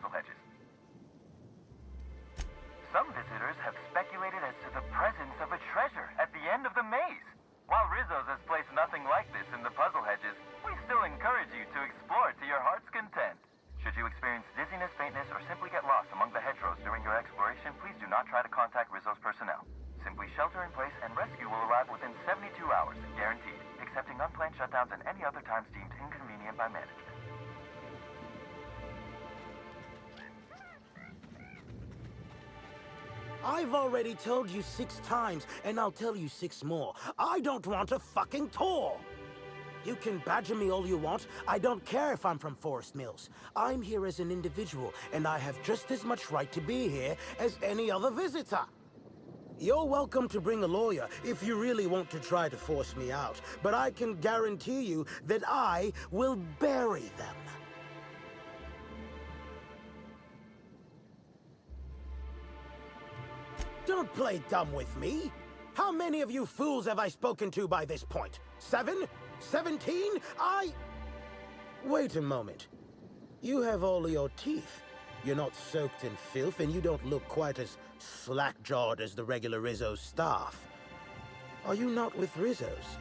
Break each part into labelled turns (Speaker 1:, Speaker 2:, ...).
Speaker 1: puzzle hedges. Some visitors have speculated as to the presence of a treasure at the end of the maze. While Rizzo's has placed nothing like this in the puzzle hedges, we still encourage you to explore to your heart's content. Should you experience dizziness, faintness, or simply get lost among the hedgerows during your exploration, please do not try to contact Rizzo's personnel. Simply shelter in place and rescue will arrive within 72 hours, guaranteed, excepting unplanned shutdowns and any other times deemed inconvenient by management.
Speaker 2: I've already told you 6 times, and I'll tell you 6 more. I don't want a fucking tour! You can badger me all you want. I don't care if I'm from Forest Mills. I'm here as an individual, and I have just as much right to be here as any other visitor. You're welcome to bring a lawyer if you really want to try to force me out, but I can guarantee you that I will bury them. Don't play dumb with me. How many of you fools have I spoken to by this point? 7? 17? Wait a moment. You have all your teeth. You're not soaked in filth, and you don't look quite as slack-jawed as the regular Rizzo staff. Are you not with Rizzo's?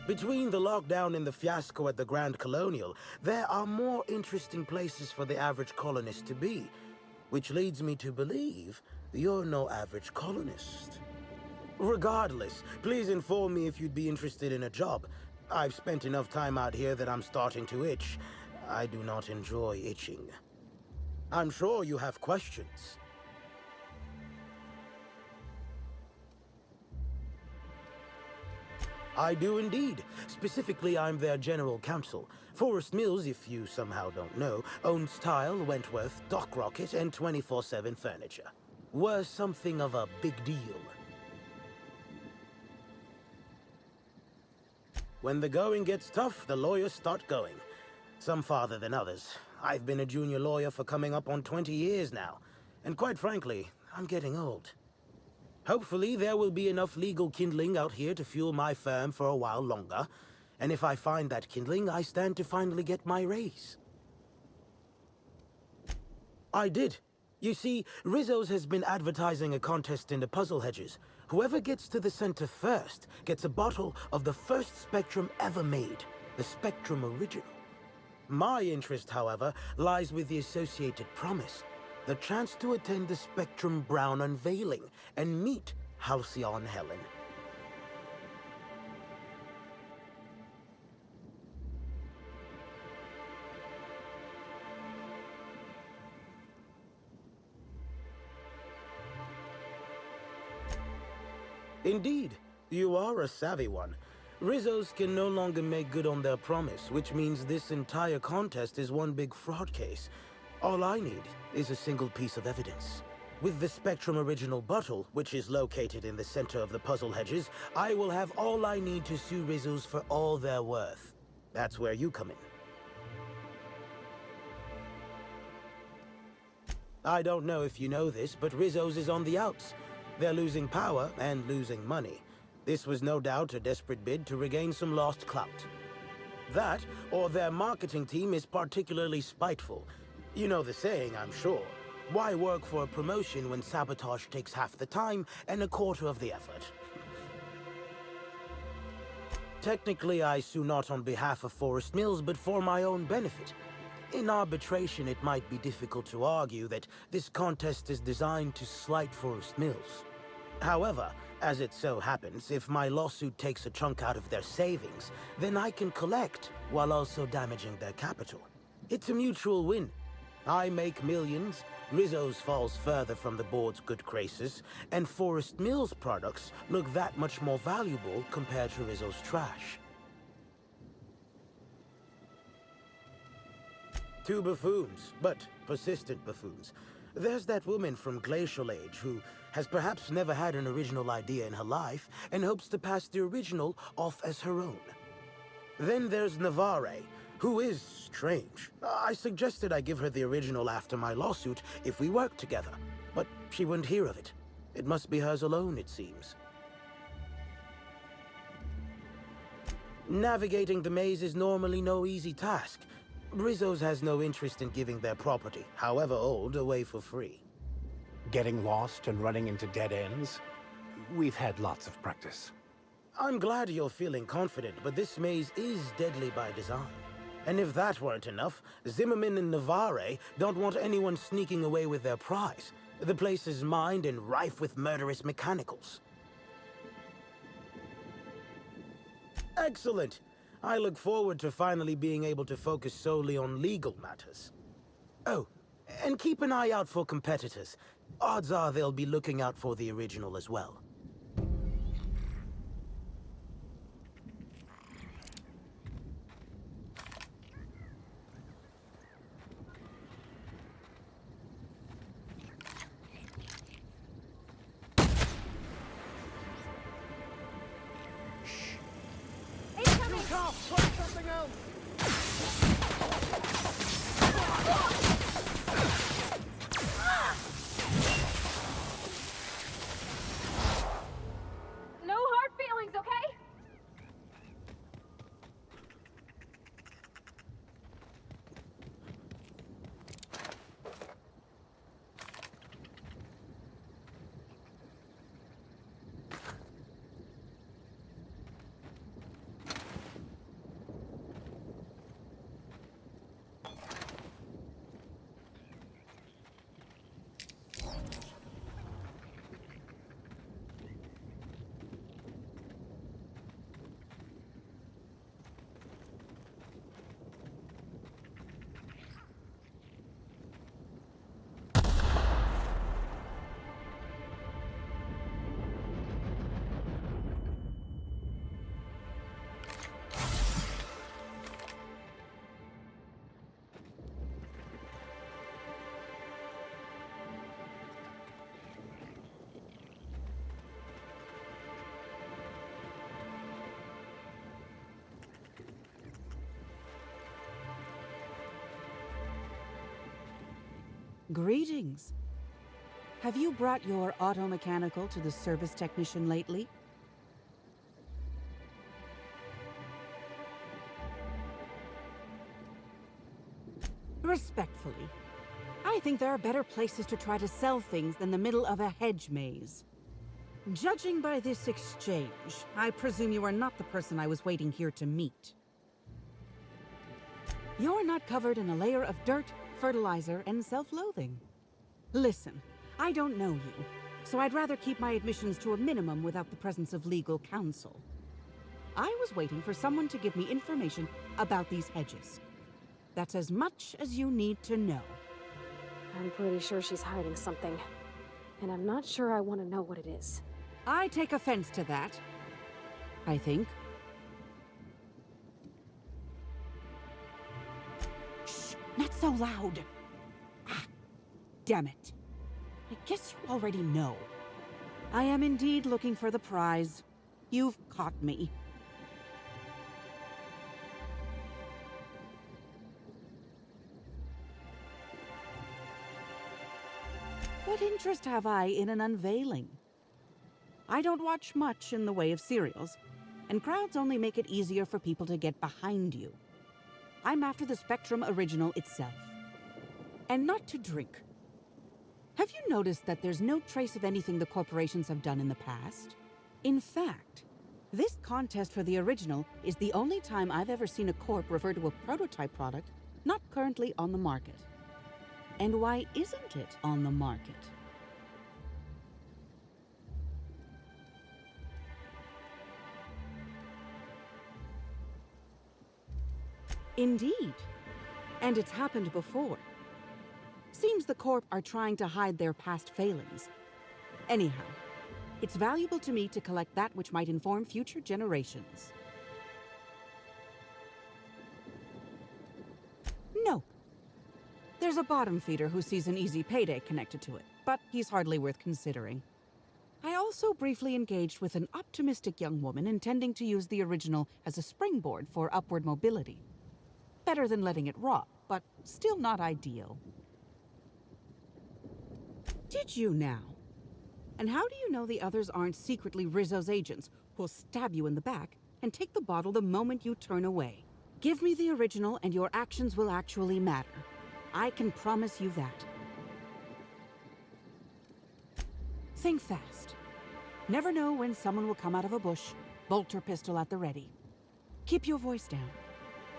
Speaker 2: Between the lockdown and the fiasco at the Grand Colonial, there are more interesting places for the average colonist to be, which leads me to believe you're no average colonist. Regardless, please inform me if you'd be interested in a job. I've spent enough time out here that I'm starting to itch. I do not enjoy itching. I'm sure you have questions. I do indeed. Specifically, I'm their general counsel. Forest Mills, if you somehow don't know, owns Tile, Wentworth, Dock Rocket, and 24/7 Furniture. We're something of a big deal. When the going gets tough, the lawyers start going. Some farther than others. I've been a junior lawyer for coming up on 20 years now. And quite frankly, I'm getting old. Hopefully, there will be enough legal kindling out here to fuel my firm for a while longer. And if I find that kindling, I stand to finally get my raise. I did. You see, Rizzo's has been advertising a contest in the puzzle hedges. Whoever gets to the center first gets a bottle of the first Spectrum ever made, the Spectrum Original. My interest, however, lies with the associated promise. The chance to attend the Spectrum Brown unveiling and meet Halcyon Helen. Indeed, you are a savvy one. Rizzo's can no longer make good on their promise, which means this entire contest is one big fraud case. All I need is a single piece of evidence. With the Spectrum Original bottle, which is located in the center of the puzzle hedges, I will have all I need to sue Rizzo's for all they're worth. That's where you come in. I don't know if you know this, but Rizzo's is on the outs. They're losing power and losing money. This was no doubt a desperate bid to regain some lost clout. That, or their marketing team is particularly spiteful. You know the saying, I'm sure. Why work for a promotion when sabotage takes half the time and a quarter of the effort? Technically, I sue not on behalf of Forest Mills, but for my own benefit. In arbitration, it might be difficult to argue that this contest is designed to slight Forest Mills. However, as it so happens, if my lawsuit takes a chunk out of their savings, then I can collect while also damaging their capital. It's a mutual win. I make millions, Rizzo's falls further from the board's good graces, and Forest Mills products look that much more valuable compared to Rizzo's trash. Two buffoons, but persistent buffoons. There's that woman from Glacial Age who has perhaps never had an original idea in her life and hopes to pass the original off as her own. Then there's Navarre, who is strange. I suggested I give her the original after my lawsuit if we worked together, but she wouldn't hear of it. It must be hers alone, it seems. Navigating the maze is normally no easy task. Rizzo's has no interest in giving their property, however old, away for free.
Speaker 3: Getting lost and running into dead ends? We've had lots of practice.
Speaker 2: I'm glad you're feeling confident, but this maze is deadly by design. And if that weren't enough, Zimmerman and Navarre don't want anyone sneaking away with their prize. The place is mined and rife with murderous mechanicals. Excellent! I look forward to finally being able to focus solely on legal matters. Oh, and keep an eye out for competitors. Odds are they'll be looking out for the original as well.
Speaker 4: No hard feelings, okay?
Speaker 5: Greetings. Have you brought your auto-mechanical to the service technician lately? Respectfully, I think there are better places to try to sell things than the middle of a hedge maze. Judging by this exchange, I presume you are not the person I was waiting here to meet. You're not covered in a layer of dirt, fertilizer, and self-loathing. Listen, I don't know you, so I'd rather keep my admissions to a minimum without the presence of legal counsel. I was waiting for someone to give me information about these hedges. That's as much as you need to know.
Speaker 4: I'm pretty sure she's hiding something. And I'm not sure I want to know what it is.
Speaker 5: I take offense to that, I think. Shh, not so loud. Ah, damn it. I guess you already know. I am indeed looking for the prize. You've caught me. What interest have I in an unveiling? I don't watch much in the way of serials, and crowds only make it easier for people to get behind you. I'm after the Spectrum original itself. And not to drink. Have you noticed that there's no trace of anything the corporations have done in the past? In fact, this contest for the original is the only time I've ever seen a corp refer to a prototype product not currently on the market. And why isn't it on the market? Indeed. And it's happened before. Seems the Corp are trying to hide their past failings. Anyhow, it's valuable to me to collect that which might inform future generations. No. There's a bottom feeder who sees an easy payday connected to it, but he's hardly worth considering. I also briefly engaged with an optimistic young woman intending to use the original as a springboard for upward mobility. Better than letting it rot, but still not ideal. Did you now? And how do you know the others aren't secretly Rizzo's agents who'll stab you in the back and take the bottle the moment you turn away? Give me the original and your actions will actually matter. I can promise you that. Think fast. Never know when someone will come out of a bush, bolt or pistol at the ready. Keep your voice down.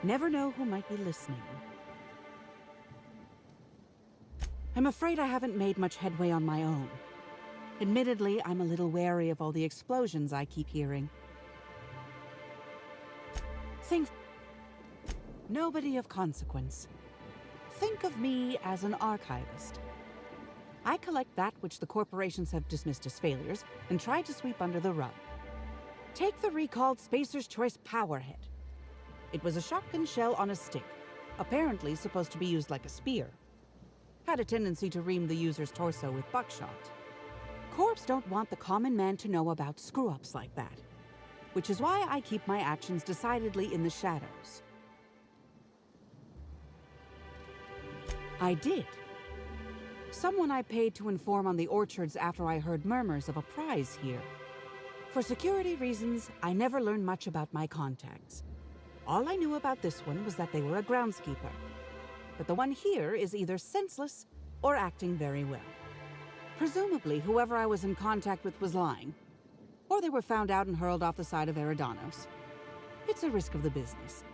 Speaker 5: Never know who might be listening. I'm afraid I haven't made much headway on my own. Admittedly, I'm a little wary of all the explosions I keep hearing. Think... Nobody of consequence. Think of me as an archivist. I collect that which the corporations have dismissed as failures and try to sweep under the rug. Take the recalled Spacer's Choice Powerhead. It was a shotgun shell on a stick, apparently supposed to be used like a spear. Had a tendency to ream the user's torso with buckshot. Corps don't want the common man to know about screw-ups like that, which is why I keep my actions decidedly in the shadows. I did. Someone I paid to inform on the orchards after I heard murmurs of a prize here. For security reasons, I never learned much about my contacts. All I knew about this one was that they were a groundskeeper. But the one here is either senseless or acting very well. Presumably, whoever I was in contact with was lying. Or they were found out and hurled off the side of Eridanos. It's a risk of the business.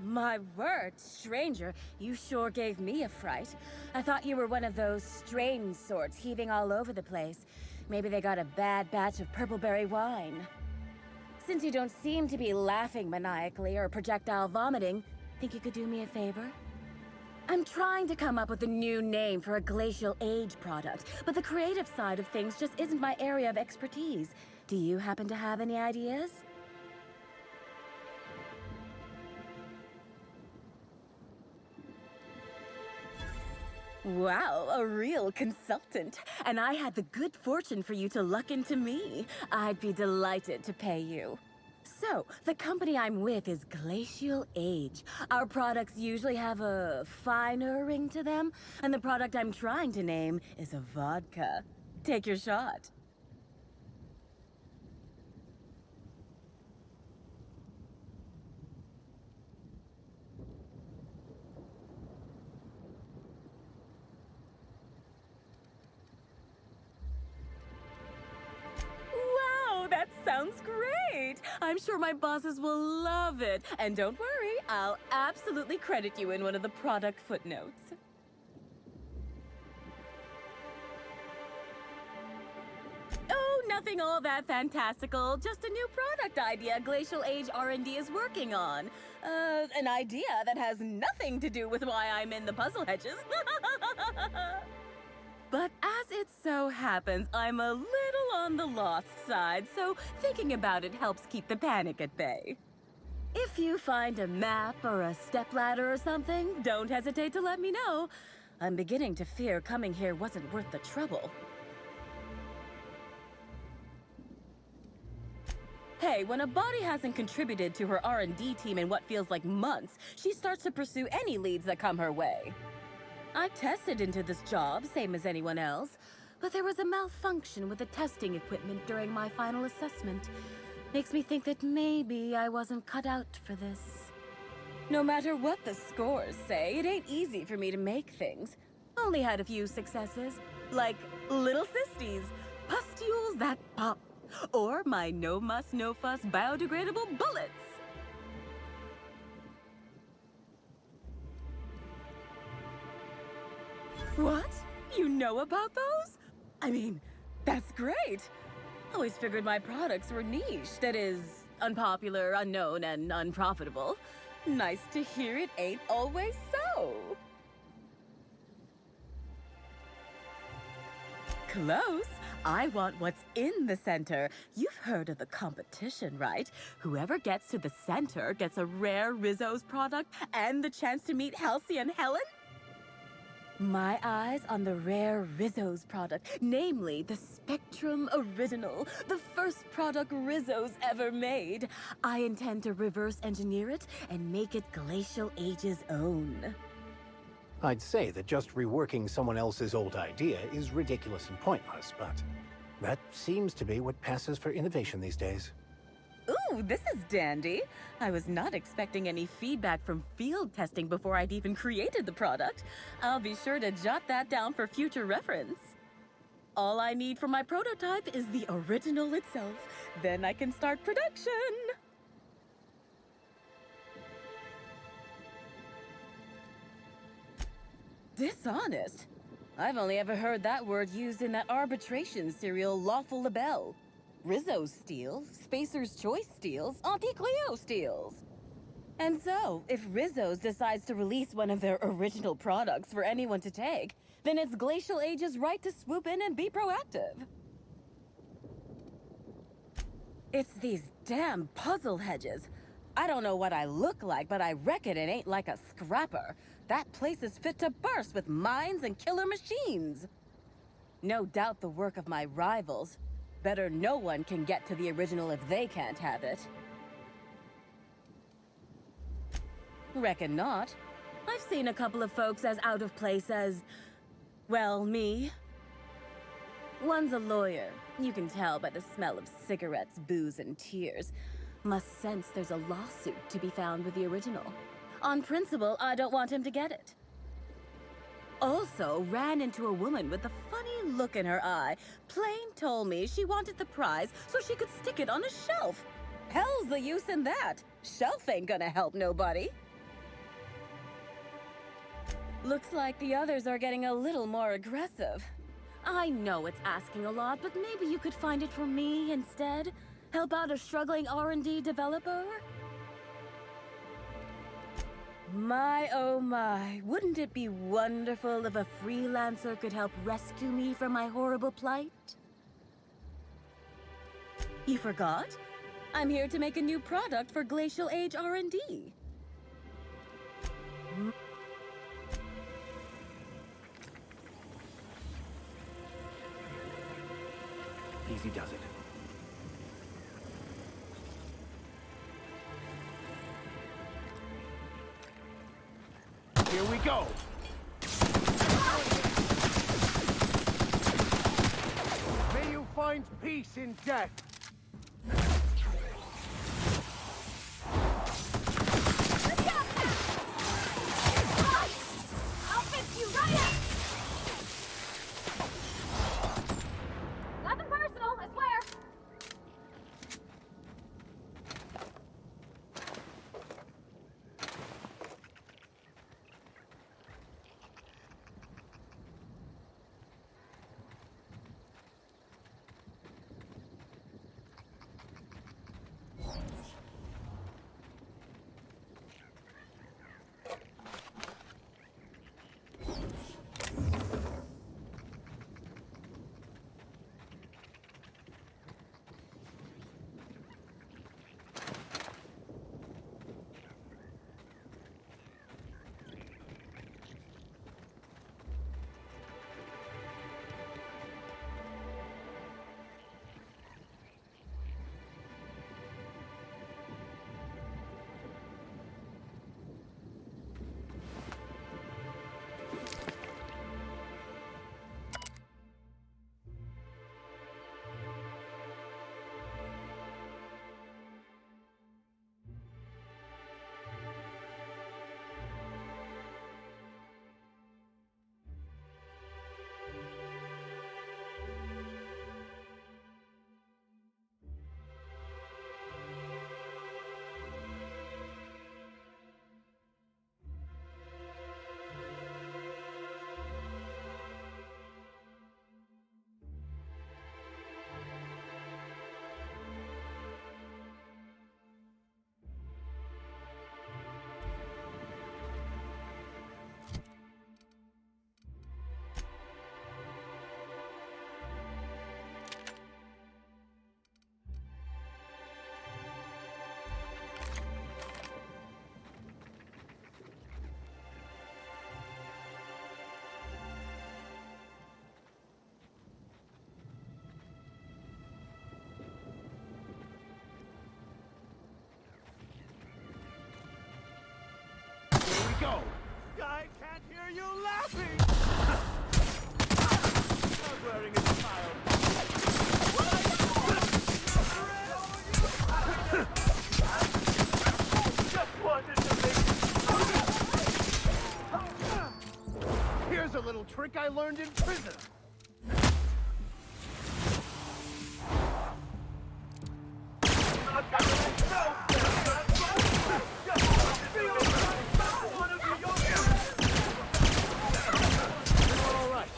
Speaker 6: My word, stranger, you sure gave me a fright. I thought you were one of those strange sorts heaving all over the place. Maybe they got a bad batch of purpleberry wine. Since you don't seem to be laughing maniacally or projectile vomiting, think you could do me a favor? I'm trying to come up with a new name for a glacial age product, but the creative side of things just isn't my area of expertise. Do you happen to have any ideas? Wow, a real consultant. And I had the good fortune for you to luck into me. I'd be delighted to pay you. So, the company I'm with is Glacial Age. Our products usually have a finer ring to them, and the product I'm trying to name is a vodka. Take your shot. That sounds great! I'm sure my bosses will love it. And don't worry, I'll absolutely credit you in one of the product footnotes. Oh, nothing all that fantastical. Just a new product idea Glacial Age R&D is working on. An idea that has nothing to do with why I'm in the puzzle hedges. But as it so happens, I'm a little on the lost side, so thinking about it helps keep the panic at bay. If you find a map or a stepladder or something, don't hesitate to let me know. I'm beginning to fear coming here wasn't worth the trouble. Hey, when a body hasn't contributed to her R&D team in what feels like months, she starts to pursue any leads that come her way. I tested into this job, same as anyone else, but there was a malfunction with the testing equipment during my final assessment. Makes me think that maybe I wasn't cut out for this. No matter what the scores say, it ain't easy for me to make things. Only had a few successes, like little cisties, pustules that pop, or my no muss, no fuss biodegradable bullets. What? You know about those? I mean, that's great. Always figured my products were niche, that is, unpopular, unknown, and unprofitable. Nice to hear it ain't always so. go. Close. I want what's in the center. You've heard of the competition, right? Whoever gets to the center gets a rare Rizzo's product and the chance to meet Halsey and Helen? My eyes on the rare Rizzo's product, namely the Spectrum Original, the first product Rizzo's ever made. I intend to reverse engineer it and make it Glacial Age's own.
Speaker 3: I'd say that just reworking someone else's old idea is ridiculous and pointless, but that seems to be what passes for innovation these days.
Speaker 6: Ooh, this is dandy. I was not expecting any feedback from field testing before I'd even created the product. I'll be sure to jot that down for future reference. All I need for my prototype is the original itself. Then I can start production. Dishonest? I've only ever heard that word used in that arbitration serial Lawful Labelle. Rizzo steals, Spacer's Choice steals, Auntie Cleo steals. And so, if Rizzo's decides to release one of their original products for anyone to take, then it's Glacial Age's right to swoop in and be proactive. It's these damn puzzle hedges. I don't know what I look like, but I reckon it ain't like a scrapper. That place is fit to burst with mines and killer machines. No doubt the work of my rivals. Better no one can get to the original if they can't have it. Reckon not. I've seen a couple of folks as out of place as, well, me. One's a lawyer. You can tell by the smell of cigarettes, booze, and tears. Must sense there's a lawsuit to be found with the original. On principle, I don't want him to get it. Also ran into a woman with a funny look in her eye. Plain told me she wanted the prize so she could stick it on a shelf. Hell's the use in that. Shelf ain't gonna help nobody. Looks like the others are getting a little more aggressive. I know it's asking a lot, but maybe you could find it for me instead? Help out a struggling R&D developer? My, oh my, wouldn't it be wonderful if a freelancer could help rescue me from my horrible plight? You forgot? I'm here to make a new product for Glacial Age R&D.
Speaker 3: Easy does it. Here we go! May you find peace in death!
Speaker 4: I'll fix you right up! Nothing personal, I swear!
Speaker 7: trick I learned in prison. All right.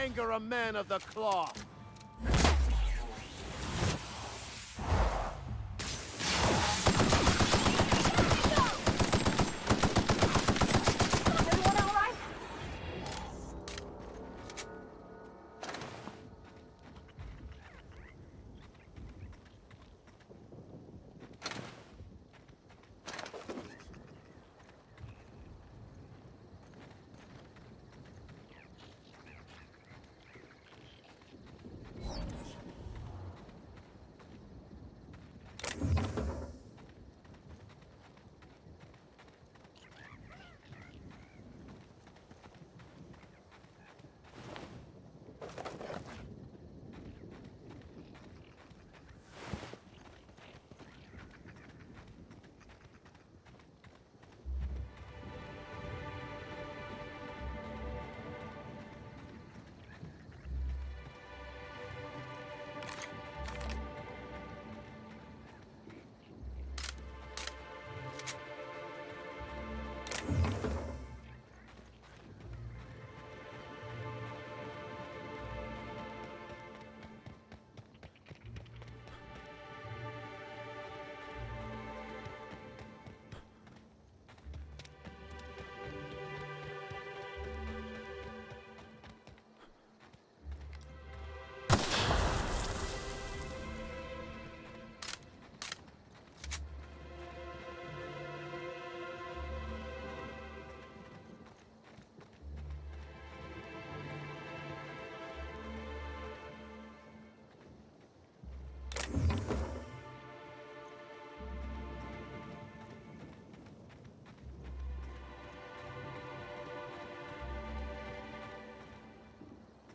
Speaker 7: Anger a man of the cloth.
Speaker 4: Everyone all right?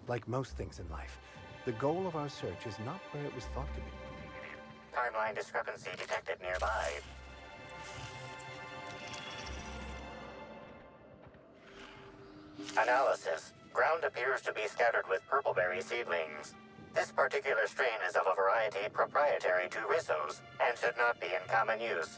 Speaker 3: Like most things in life, the goal of our search is not where it was thought to be.
Speaker 8: Timeline discrepancy detected nearby. Analysis. Ground appears to be scattered with purpleberry seedlings. This particular strain is of a variety proprietary to Rissos and should not be in common use.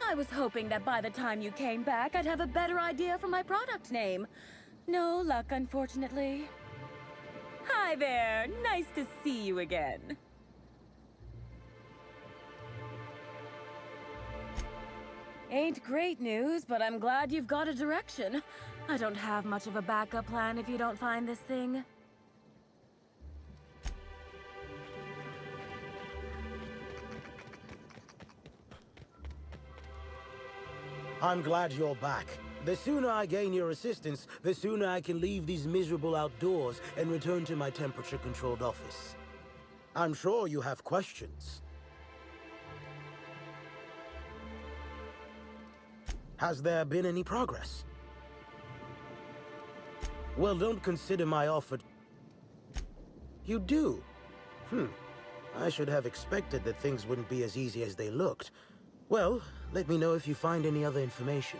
Speaker 6: I was hoping that by the time you came back, I'd have a better idea for my product name. No luck, unfortunately. Hi there. Nice to see you again. Ain't great news, but I'm glad you've got a direction. I don't have much of a backup plan if you don't find this thing.
Speaker 2: I'm glad you're back. The sooner I gain your assistance, the sooner I can leave these miserable outdoors and return to my temperature-controlled office. I'm sure you have questions. Has there been any progress? Well, don't consider my offer... You do? I should have expected that things wouldn't be as easy as they looked. Well, let me know if you find any other information.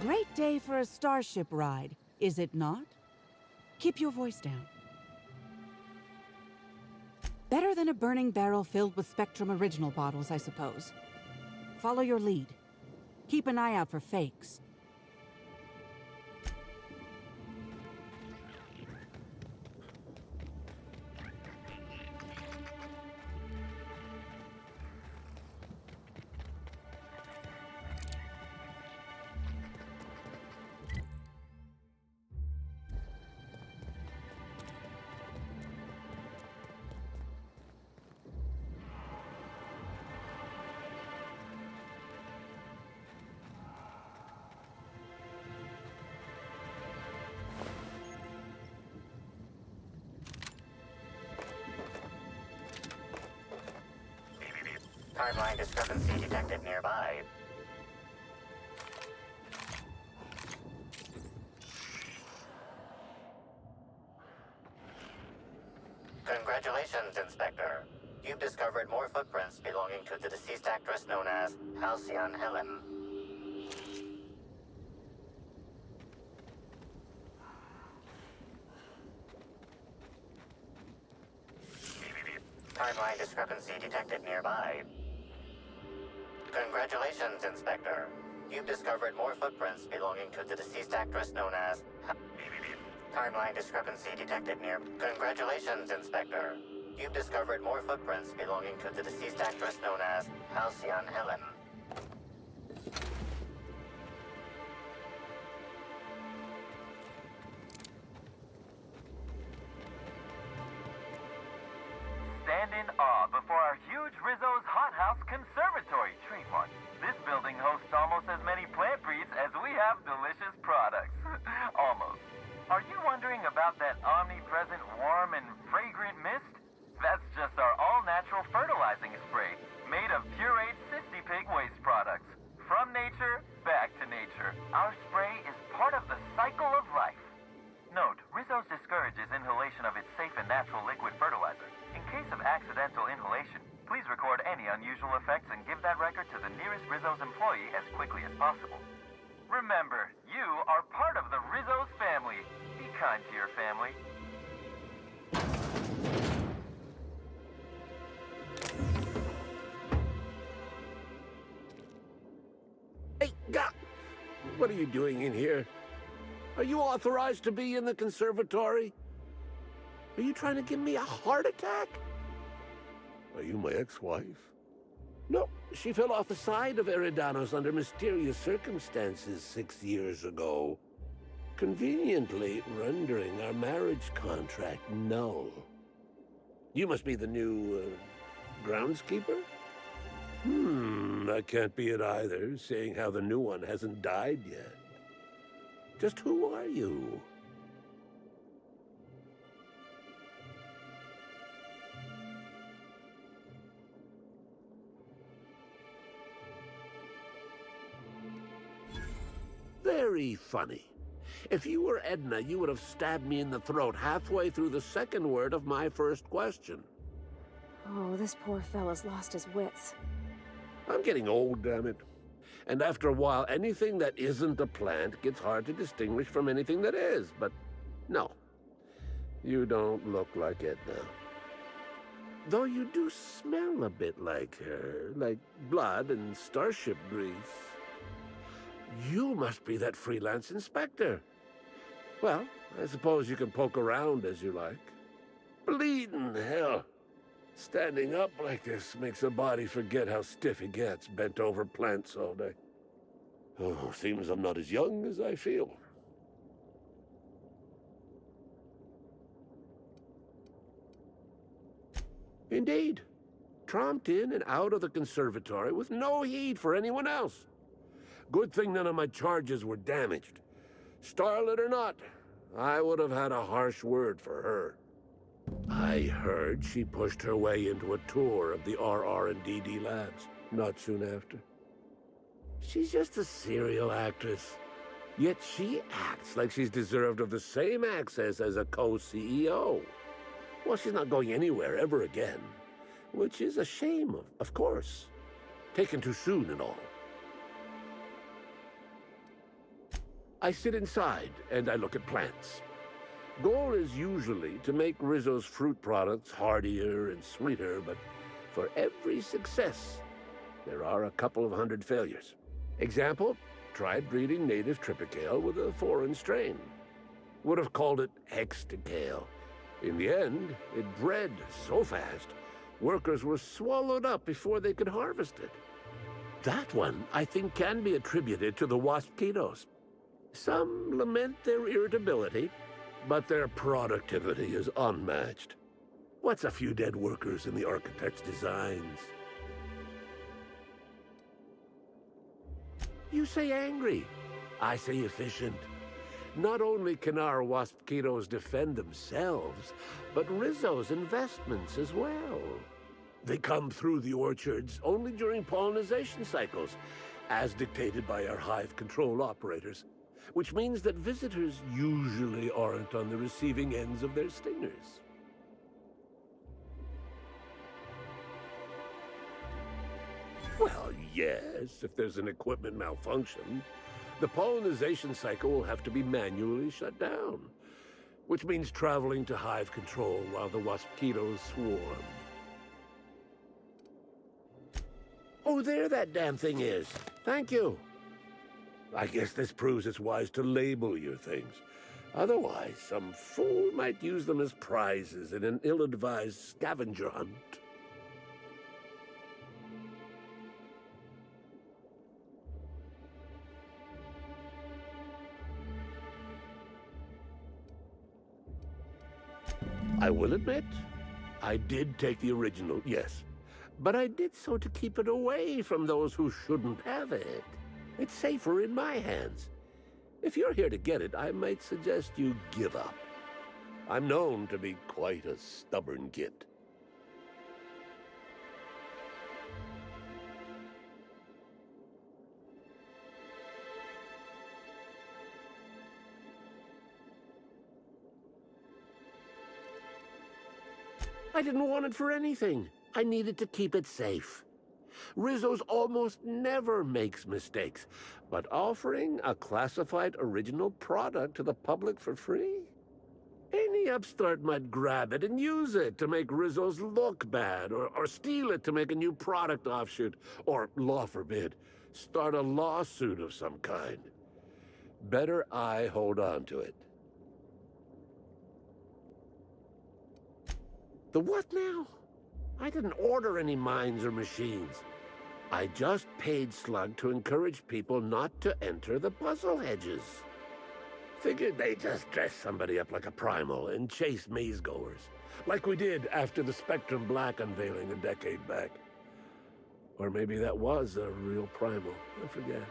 Speaker 5: Great day for a starship ride, is it not? Keep your voice down. Better than a burning barrel filled with Spectrum Original bottles, I suppose. Follow your lead. Keep an eye out for fakes.
Speaker 8: Timeline discrepancy detected nearby. Congratulations, Inspector. You've discovered more footprints belonging to the deceased actress known as Halcyon Helen. Timeline discrepancy detected nearby. Congratulations, Inspector. You've discovered more footprints belonging to the deceased actress known as... Timeline discrepancy detected near... Congratulations, Inspector. You've discovered more footprints belonging to the deceased actress known as Halcyon Helen.
Speaker 1: Stand in awe before our huge Rizzo's Hothouse Conservatory trademark. This building hosts almost as many plant breeds as we have delicious products. Almost. Are you wondering about that omnipresent warm and fragrant mist? That's just our all-natural fertilizing spray, made of pureed cysty pig waste products. From nature, back to nature. Our spray is part of the cycle of life. Note, Rizzo's discourages inhalation of its safe and natural liquid fertilizer. In case of accidental inhalation, please record any unusual effects and give that record to the nearest Rizzo's employee as quickly as possible. Remember, you are part of the Rizzo's family. Be kind to your family.
Speaker 7: Hey, what are you doing in here? Are you authorized to be in the conservatory? Are you trying to give me a heart attack? Are you my ex-wife? No, she fell off the side of Eridanos under mysterious circumstances 6 years ago, conveniently rendering our marriage contract null. You must be the new, groundskeeper? That can't be it either, seeing how the new one hasn't died yet. Just who are you? Very funny. If you were Edna, you would have stabbed me in the throat halfway through the second word of my first question.
Speaker 4: Oh, this poor fella's lost his wits.
Speaker 7: I'm getting old, damn it. And after a while, anything that isn't a plant gets hard to distinguish from anything that is. But no, you don't look like Edna. Though you do smell a bit like her, like blood and starship grease. You must be that freelance inspector. Well, I suppose you can poke around as you like. Bleeding hell. Standing up like this makes a body forget how stiff he gets, bent over plants all day. Oh, seems I'm not as young as I feel. Indeed. Tromped in and out of the conservatory with no heed for anyone else. Good thing none of my charges were damaged. Starlet or not, I would have had a harsh word for her. I heard she pushed her way into a tour of the RR&DD labs not soon after. She's just a serial actress. Yet she acts like she's deserved of the same access as a co-CEO. Well, she's not going anywhere ever again. Which is a shame, of course. Taken too soon and all. I sit inside and I look at plants. Goal is usually to make Rizzo's fruit products hardier and sweeter, but for every success, there are a couple of hundred failures. Example, tried breeding native Tripicale with a foreign strain. Would have called it Hexticale. In the end, it bred so fast, workers were swallowed up before they could harvest it. That one, I think, can be attributed to the waspitos. Some lament their irritability, but their productivity is unmatched. What's a few dead workers in the architect's designs? You say angry. I say efficient. Not only can our waspitos defend themselves, but Rizzo's investments as well. They come through the orchards only during pollination cycles, as dictated by our hive control operators, which means that visitors usually aren't on the receiving ends of their stingers. Well, yes, if there's an equipment malfunction, the pollination cycle will have to be manually shut down, which means traveling to hive control while the waspitos swarm. Oh, there that damn thing is. Thank you. I guess this proves it's wise to label your things. Otherwise, some fool might use them as prizes in an ill-advised scavenger hunt. I will admit, I did take the original, yes. But I did so to keep it away from those who shouldn't have it. It's safer in my hands. If you're here to get it, I might suggest you give up. I'm known to be quite a stubborn git. I didn't want it for anything. I needed to keep it safe. Rizzo's almost never makes mistakes, but offering a classified original product to the public for free? Any upstart might grab it and use it to make Rizzo's look bad, or steal it to make a new product offshoot, or, law forbid, start a lawsuit of some kind. Better I hold on to it. The what now? I didn't order any mines or machines. I just paid Slug to encourage people not to enter the puzzle hedges. Figured they'd just dress somebody up like a primal and chase maze-goers, like we did after the Spectrum Black unveiling a decade back. Or maybe that was a real primal, I forget.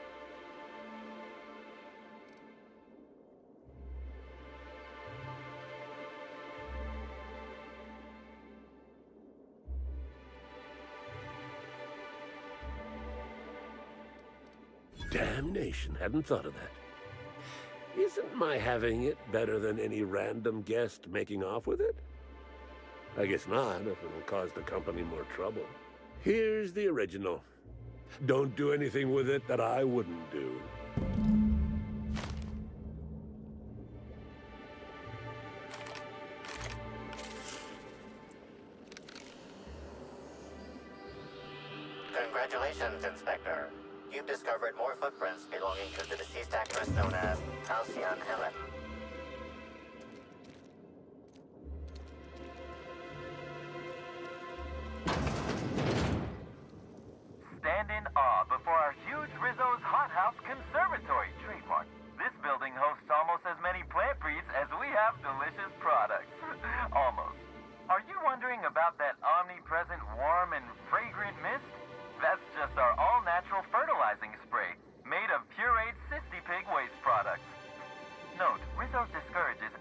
Speaker 7: Damnation, hadn't thought of that. Isn't my having it better than any random guest making off with it? I guess not, if it'll cause the company more trouble. Here's the original. Don't do anything with it that I wouldn't do.
Speaker 8: Congratulations, Inspector. You've discovered more footprints belonging to the deceased actress known as Halcyon Helen.
Speaker 1: Stand in awe before our huge Rizzo's Hothouse Conservatory trademark. This building hosts almost as many plant breeds as we have delicious products. Almost. Are you wondering about that omnipresent warm and fragrant mist? That's just our all-natural fertilizing spray, made of pureed Cysty Pig waste products. Note, Rizzo's discourages...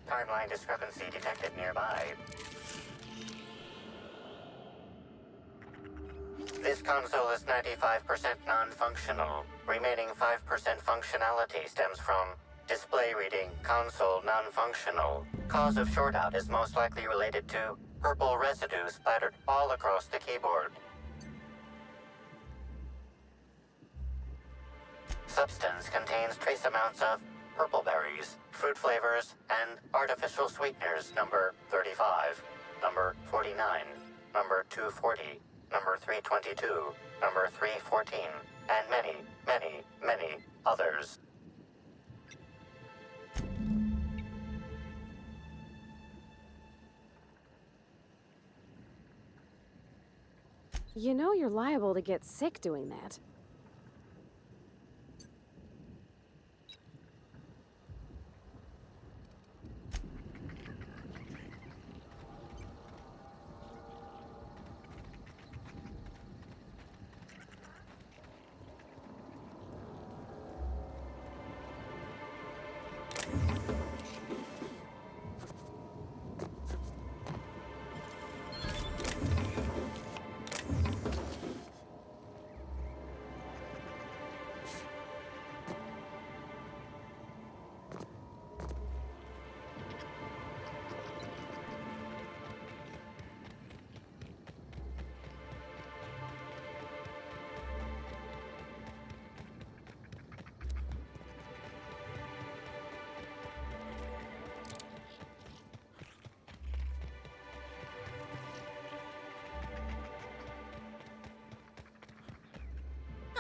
Speaker 8: Timeline discrepancy detected nearby. This console is 95% non-functional. Remaining 5% functionality stems from display reading console non-functional. Cause of shortout is most likely related to purple residue splattered all across the keyboard. Substance contains trace amounts of purple berries, fruit flavors, and artificial sweeteners number 35, number 49, number 240, number 322, number 314, and many, many, many others.
Speaker 4: You know you're liable to get sick doing that.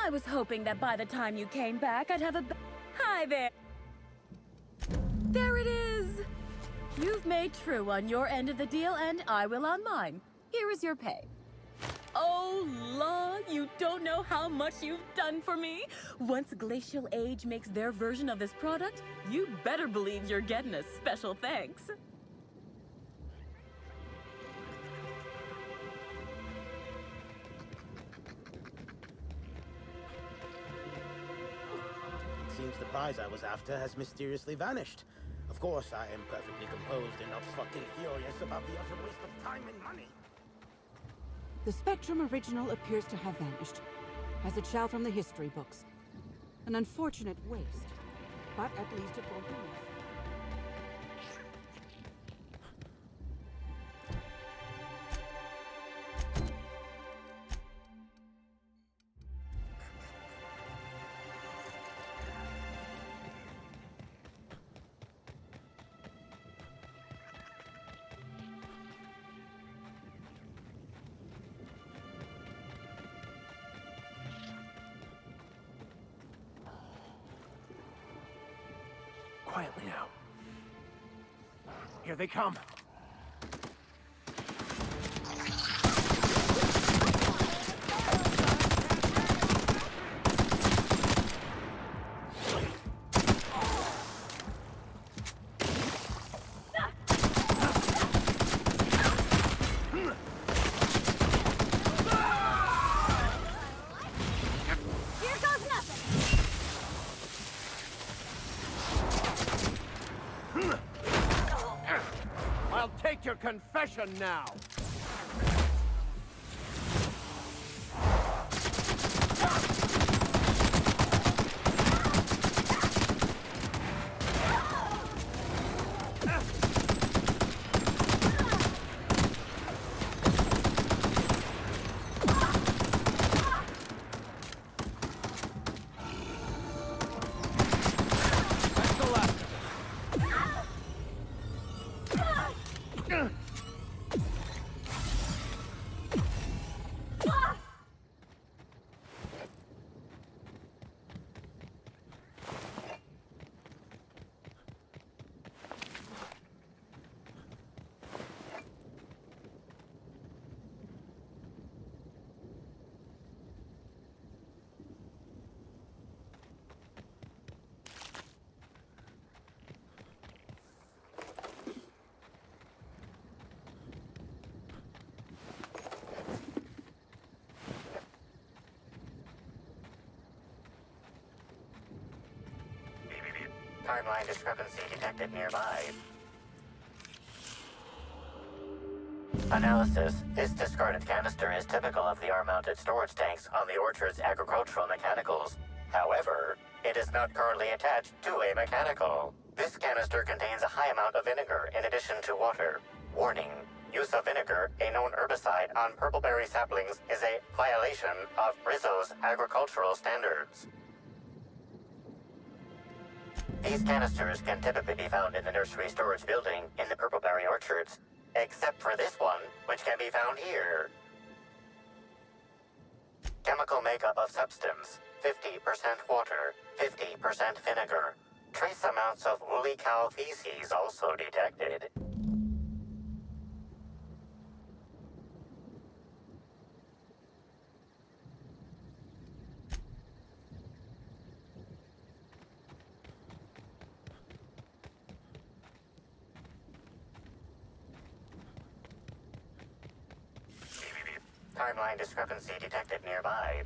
Speaker 6: I was hoping that by the time you came back, I'd have a... Hi there! There it is! You've made true on your end of the deal, and I will on mine. Here is your pay. Oh, law, you don't know how much you've done for me. Once Glacial Age makes their version of this product, you better believe you're getting a special thanks.
Speaker 2: It seems the prize I was after has mysteriously vanished. Of course, I am perfectly composed and not fucking furious about the utter waste of time and money.
Speaker 5: The Spectrum original appears to have vanished, as it shall from the history books. An unfortunate waste, but at least it won't be missed.
Speaker 3: Quietly now. Here they come.
Speaker 9: I'll take your confession now.
Speaker 8: Timeline discrepancy detected nearby. Analysis. This discarded canister is typical of the R-mounted storage tanks on the orchard's agricultural mechanicals. However, it is not currently attached to a mechanical. This canister contains a high amount of vinegar in addition to water. Warning. Use of vinegar, a known herbicide on purpleberry saplings, is a violation of Rizzo's agricultural standards. These canisters can typically be found in the nursery storage building in the purpleberry orchards, except for this one, which can be found here. Chemical makeup of substance, 50% water, 50% vinegar. Trace amounts of woolly cow feces also detected. Timeline discrepancy detected nearby.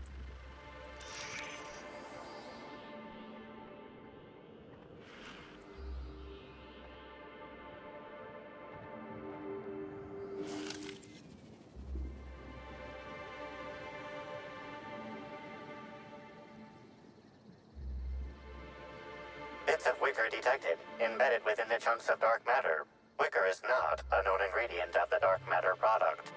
Speaker 8: Bits of wicker detected, embedded within the chunks of dark matter. Wicker is not a known ingredient of the dark matter product.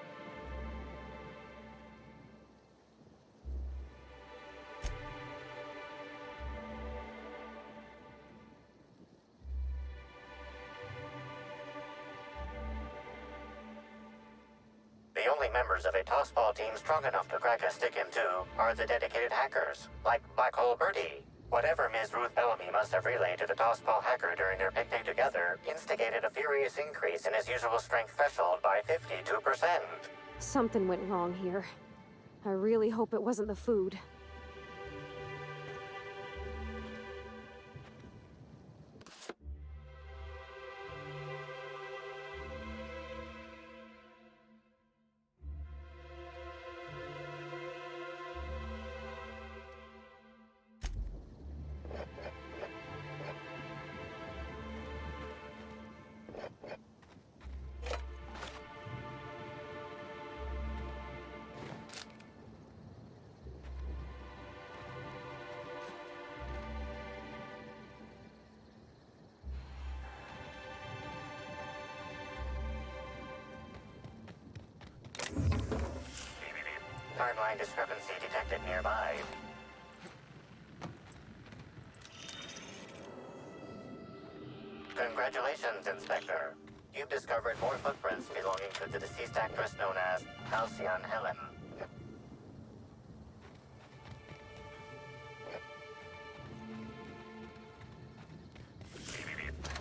Speaker 8: The only only members of a tossball team strong enough to crack a stick in two are the dedicated hackers, like Black Hole Birdie. Whatever Ms. Ruth Bellamy must have relayed to the tossball hacker during their picnic together instigated a furious increase in his usual strength threshold by 52%.
Speaker 4: Something went wrong here. I really hope it wasn't the food.
Speaker 8: Timeline discrepancy detected nearby. Congratulations, Inspector. You've discovered more footprints belonging to the deceased actress known as Halcyon Helen.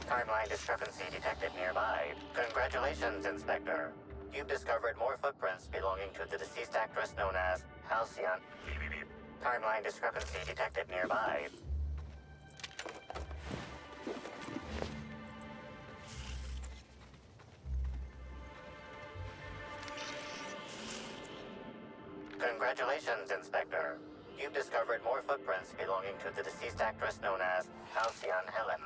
Speaker 8: Timeline discrepancy detected nearby. Congratulations, Inspector. You've discovered more footprints belonging to the deceased actress known as Halcyon. Timeline discrepancy detected nearby. Congratulations, Inspector. You've discovered more footprints belonging to the deceased actress known as Halcyon Helen.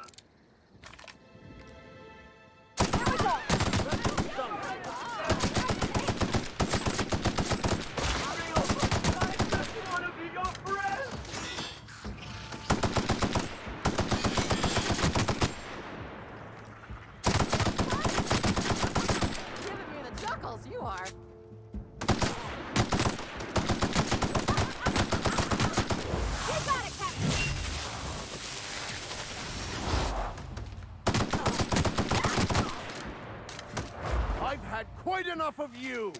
Speaker 6: You are.
Speaker 9: I've had quite enough of you!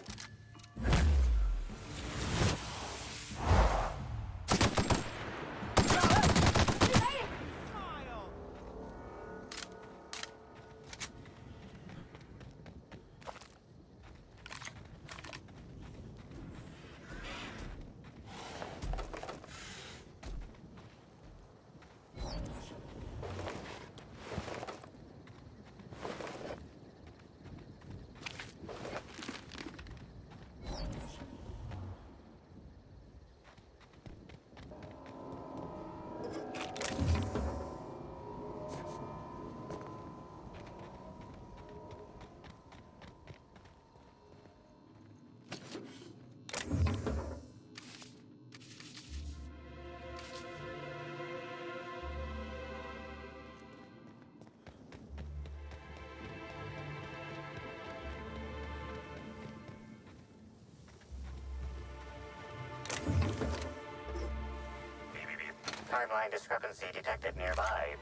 Speaker 8: Timeline discrepancy detected nearby.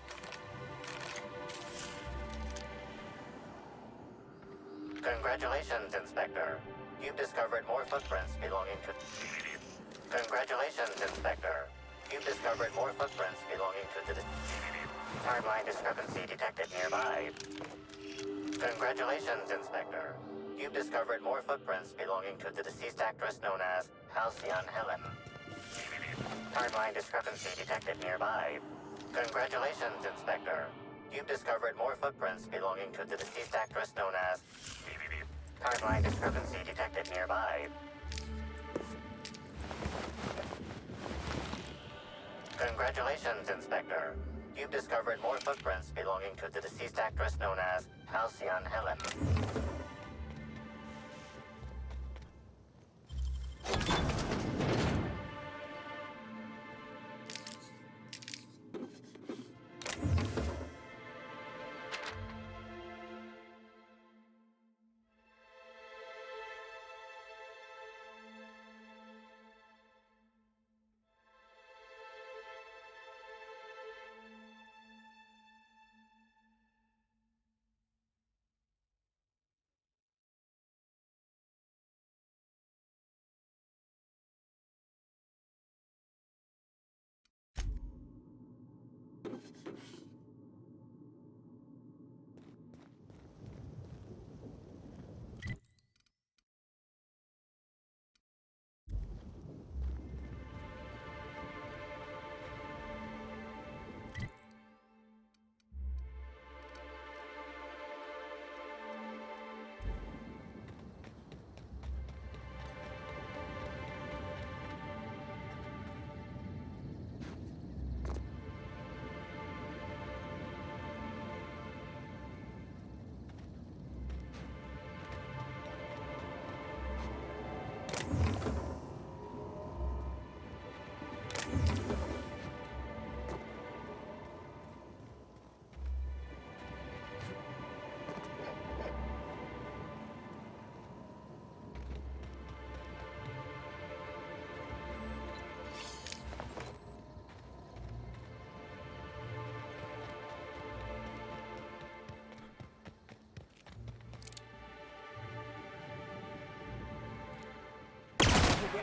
Speaker 8: Congratulations, Inspector. You've discovered more footprints belonging to... Congratulations, Inspector. You've discovered more footprints belonging to the... Timeline discrepancy detected nearby. Congratulations, Inspector. You've discovered more footprints belonging to the deceased actress known as Halcyon Helen. Timeline discrepancy detected nearby. Congratulations, Inspector. You've discovered more footprints belonging to the deceased actress known as... Timeline discrepancy detected nearby. Congratulations, Inspector. You've discovered more footprints belonging to the deceased actress known as Halcyon Helen.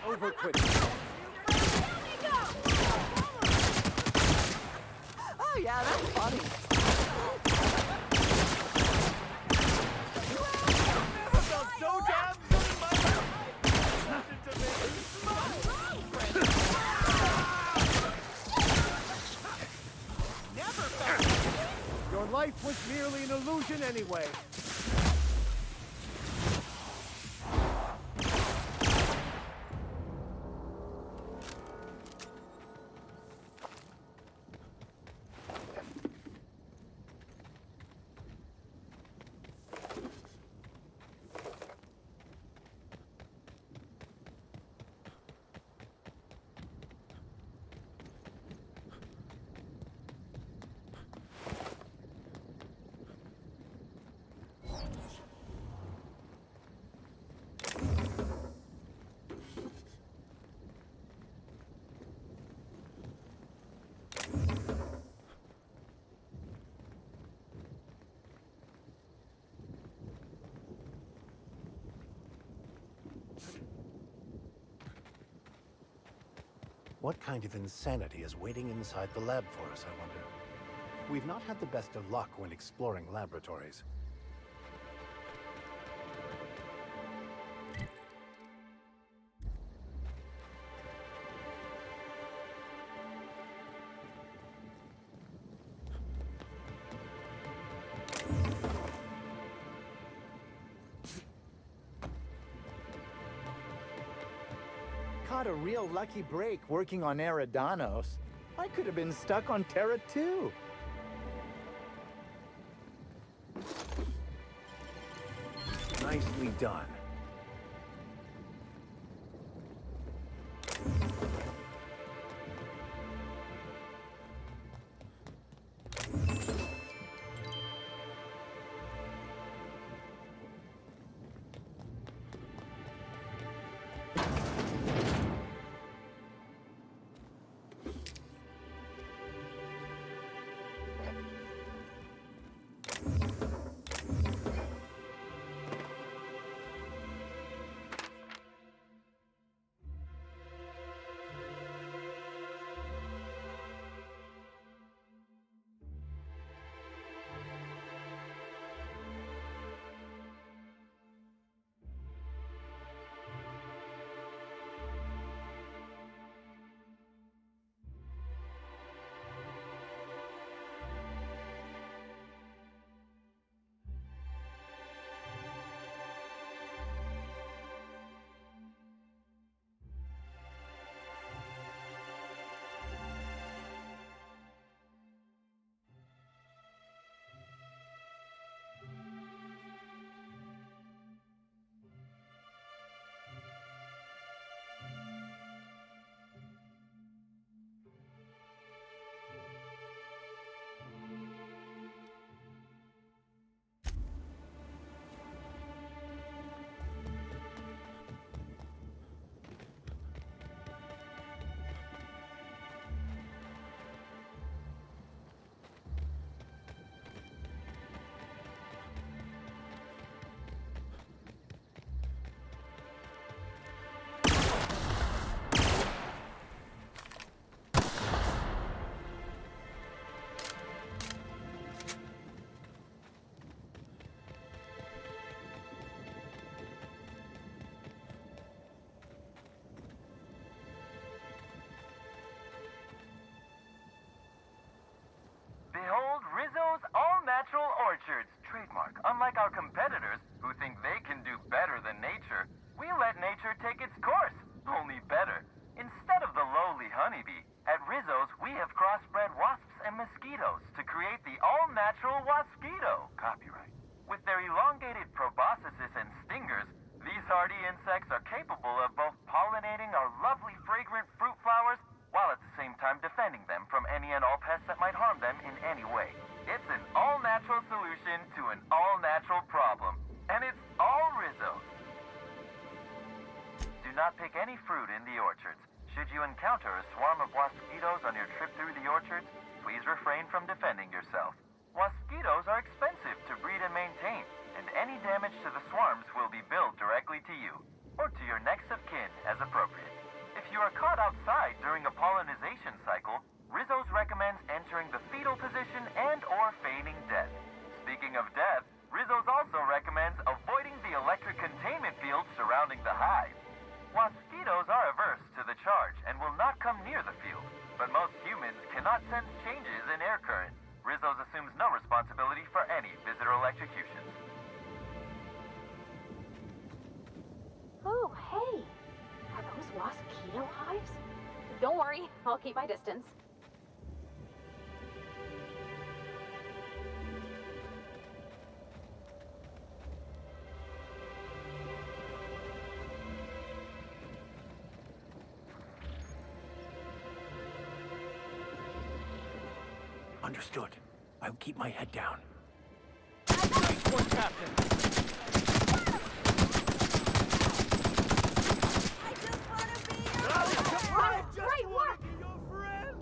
Speaker 9: overquitting.
Speaker 10: Oh yeah, that's funny.
Speaker 9: Never felt so damn good in my life. Listen to me. Never felt. Your life was merely an illusion anyway.
Speaker 3: What kind of insanity is waiting inside the lab for us, I wonder? We've not had the best of luck when exploring laboratories.
Speaker 11: Caught a real lucky break working on Eridanos. I could have been stuck on Terra too.
Speaker 3: Nicely done.
Speaker 1: Behold Rizzo's all-natural orchards, trademark. Unlike our competitors, who think they can do better than nature, we let nature take its course, only better. Instead of the lowly honeybee, at Rizzo's we have crossbred wasps and mosquitoes to create the all-natural wasquito, copyright. With their elongated proboscis and stingers, these hardy insects are capable of both pollinating our lovely fragrant fruit flowers while at the same time defending them from any and all pests that might harm them in any way. It's an all-natural solution to an all-natural problem, and it's all Rizzo. Do not pick any fruit in the orchards. Should you encounter a swarm of wasquitos on your trip through the orchards, please refrain from defending yourself. Wasquitos are expensive to breed and maintain, and any damage to the swarms will be billed directly to you. or to your next of kin as appropriate. If you are caught outside during a pollinization cycle, Rizzo's recommends entering the fetal position and or feigning death. Speaking of death, Rizzo's also recommends avoiding the electric containment field surrounding the hive. Mosquitoes are averse to the charge and will not come near the field, but most humans cannot sense changes in air current. Rizzo's assumes no responsibility for any visitor electrocutions.
Speaker 4: Oh, hey! Are those mosquito hives? Don't worry, I'll keep my distance.
Speaker 3: Understood. I'll keep my head down.
Speaker 9: Nice one, Captain.
Speaker 10: I just want to be your
Speaker 4: Great work!
Speaker 9: Your friend.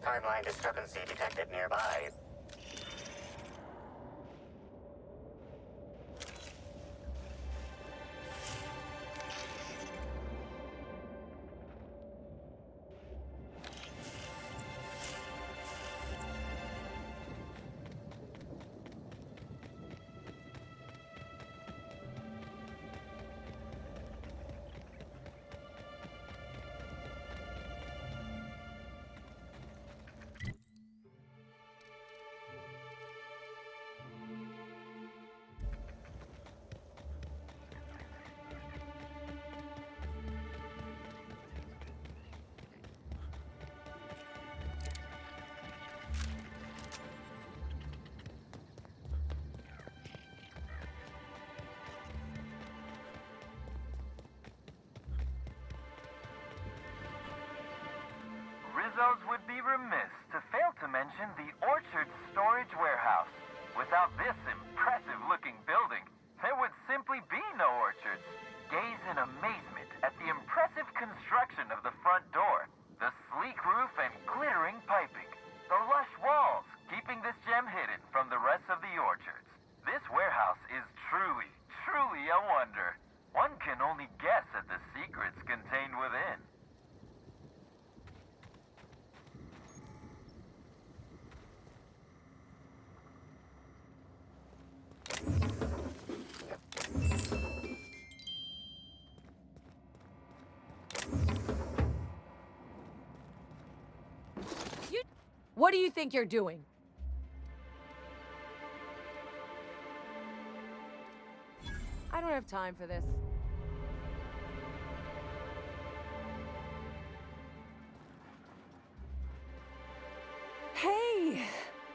Speaker 8: Timeline discrepancy detected nearby.
Speaker 1: Rizzo's would be remiss to fail to mention the Orchard Storage Warehouse. Without this impressive-looking building, there would simply be no orchards. Gaze in amazement at the impressive construction of the front door, the sleek roof and glittering piping, the lush walls keeping this gem hidden from the rest of the orchards. This warehouse is truly, truly a wonder. One can only guess at the secrets contained within.
Speaker 10: What do you think you're doing? I don't have time for this. Hey!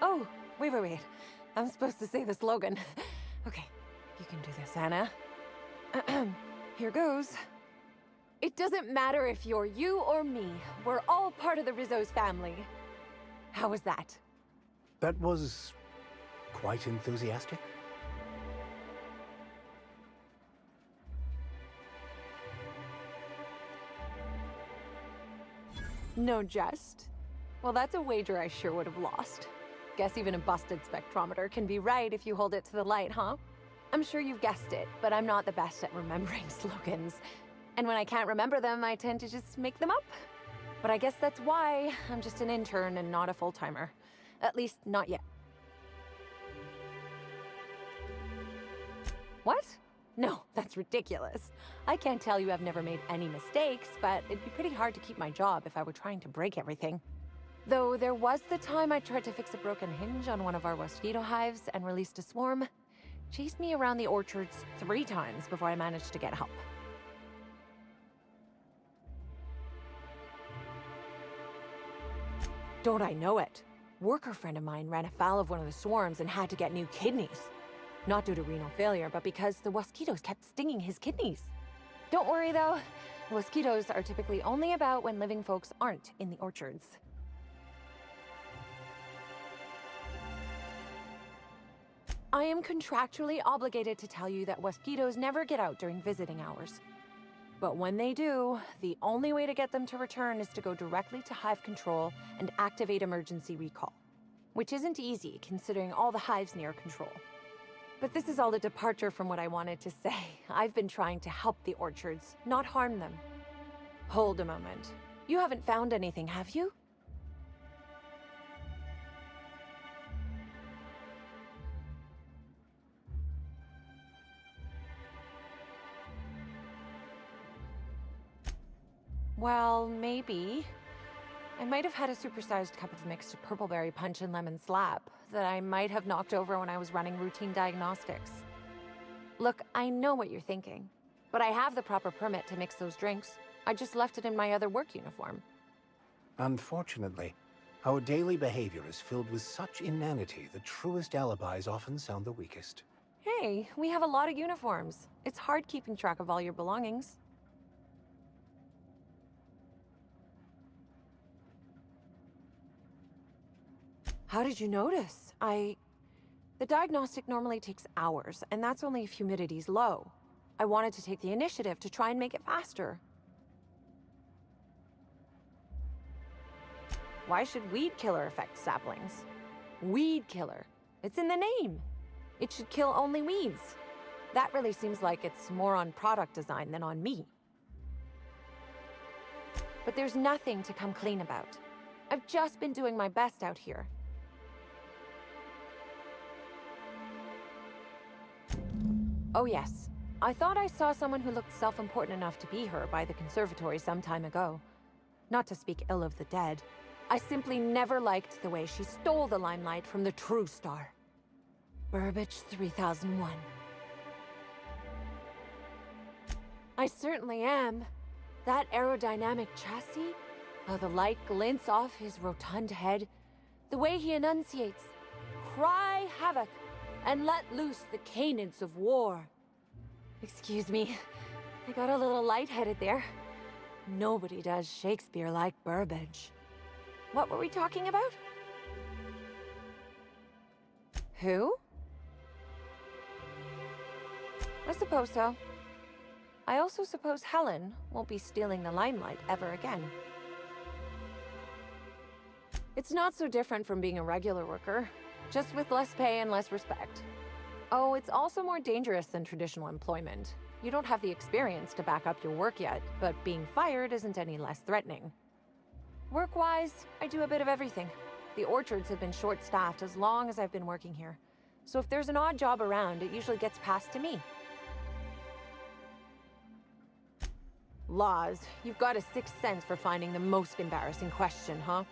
Speaker 10: Oh, wait. I'm supposed to say the slogan. Okay, you can do this, Anna. Here goes. It doesn't matter if you're you or me. We're all part of the Rizzo's family. How was that?
Speaker 3: That was quite enthusiastic.
Speaker 10: No jest? Well, that's a wager I sure would have lost. Guess even a busted spectrometer can be right if you hold it to the light, huh? I'm sure you've guessed it, but I'm not the best at remembering slogans. And when I can't remember them, I tend to just make them up. But I guess that's why I'm just an intern and not a full-timer. At least, not yet. What? No, that's ridiculous. I can't tell you I've never made any mistakes, but it'd be pretty hard to keep my job if I were trying to break everything. Though there was the time I tried to fix a broken hinge on one of our mosquito hives and released a swarm. Chased me around the orchards 3 times before I managed to get help. Don't I know it? Worker friend of mine ran afoul of one of the swarms and had to get new kidneys. Not due to renal failure, but because the mosquitoes kept stinging his kidneys. Don't worry though, mosquitoes are typically only about when living folks aren't in the orchards. I am contractually obligated to tell you that mosquitoes never get out during visiting hours. But when they do, the only way to get them to return is to go directly to hive control and activate emergency recall. Which isn't easy, considering all the hives near control. But this is all a departure from what I wanted to say. I've been trying to help the orchards, not harm them. Hold a moment. You haven't found anything, have you? Well, maybe. I might have had a supersized cup of mixed purpleberry punch and lemon slap that I might have knocked over when I was running routine diagnostics. Look, I know what you're thinking, but I have the proper permit to mix those drinks. I just left it in my other work uniform.
Speaker 3: Unfortunately, our daily behavior is filled with such inanity that truest alibis often sound the weakest.
Speaker 10: Hey, we have a lot of uniforms. It's hard keeping track of all your belongings. How did you notice? The diagnostic normally takes hours, and that's only if humidity's low. I wanted to take the initiative to try and make it faster. Why should weed killer affect saplings? Weed killer. It's in the name. It should kill only weeds. That really seems like it's more on product design than on me. But there's nothing to come clean about. I've just been doing my best out here. Oh yes, I thought I saw someone who looked self-important enough to be her by the conservatory some time ago. Not to speak ill of the dead, I simply never liked the way she stole the limelight from the true star. Burbage 3001. I certainly am. That aerodynamic chassis, how the light glints off his rotund head, the way he enunciates, cry havoc, and let loose the canids of war. Excuse me, I got a little lightheaded there. Nobody does Shakespeare like Burbage. What were we talking about? Who? I suppose so. I also suppose Helen won't be stealing the limelight ever again. It's not so different from being a regular worker. Just with less pay and less respect. Oh, it's also more dangerous than traditional employment. You don't have the experience to back up your work yet, but being fired isn't any less threatening. Work-wise, I do a bit of everything. The orchards have been short-staffed as long as I've been working here. So if there's an odd job around, it usually gets passed to me. Laws, you've got a sixth sense for finding the most embarrassing question, huh?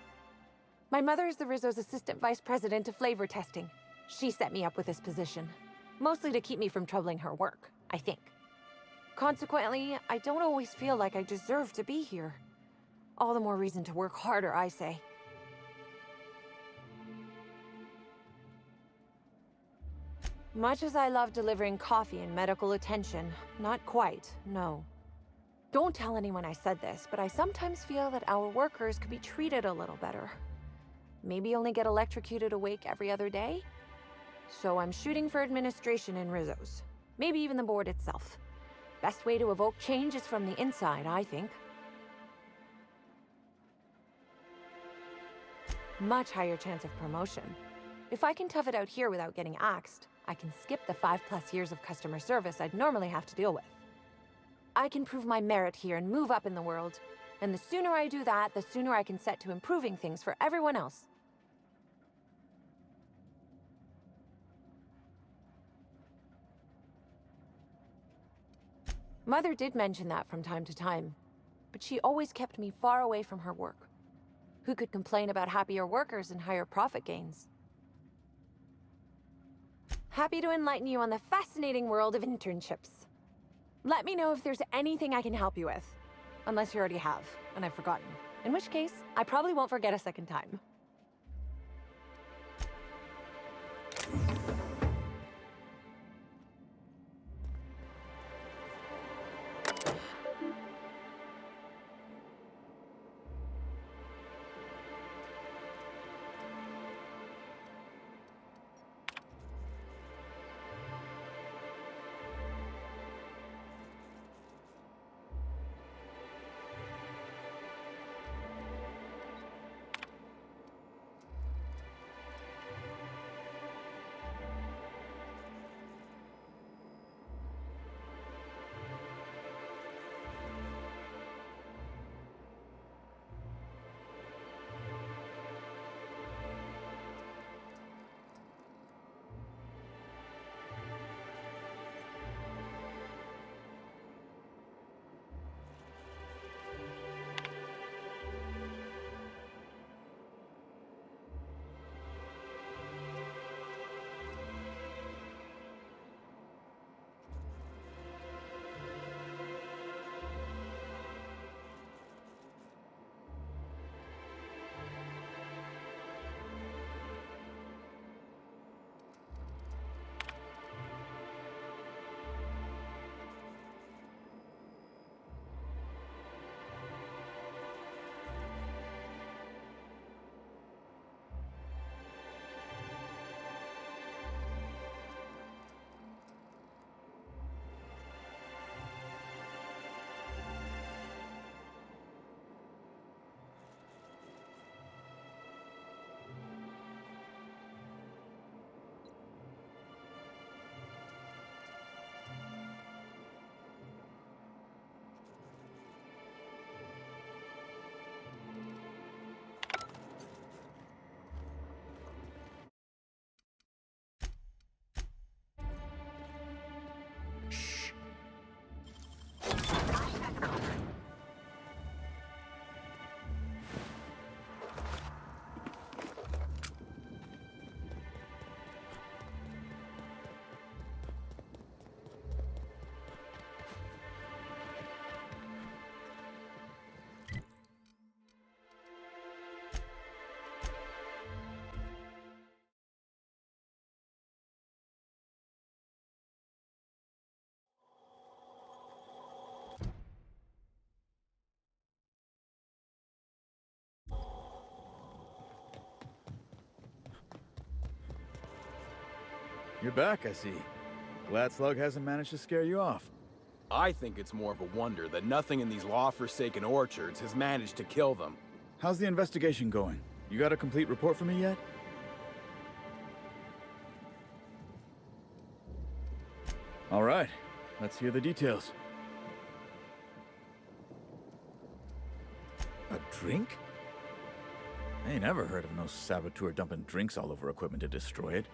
Speaker 10: My mother is the Rizzo's assistant vice president of flavor testing. She set me up with this position, mostly to keep me from troubling her work, I think. Consequently, I don't always feel like I deserve to be here. All the more reason to work harder, I say. Much as I love delivering coffee and medical attention, not quite, no. Don't tell anyone I said this, but I sometimes feel that our workers could be treated a little better. Maybe only get electrocuted awake every other day? So I'm shooting for administration in Rizzo's. Maybe even the board itself. Best way to evoke change is from the inside, I think. Much higher chance of promotion. If I can tough it out here without getting axed, I can skip the 5+ years of customer service I'd normally have to deal with. I can prove my merit here and move up in the world. And the sooner I do that, the sooner I can set to improving things for everyone else. Mother did mention that from time to time, but she always kept me far away from her work. Who could complain about happier workers and higher profit gains? Happy to enlighten you on the fascinating world of internships. Let me know if there's anything I can help you with. Unless you already have, and I've forgotten. In which case, I probably won't forget a second time.
Speaker 12: You're back, I see. Glad Slug hasn't managed to scare you off.
Speaker 13: I think it's more of a wonder that nothing in these law-forsaken orchards has managed to kill them.
Speaker 12: How's the investigation going? You got a complete report for me yet? All right, let's hear the details. A drink? I ain't never heard of no saboteur dumping drinks all over equipment to destroy it.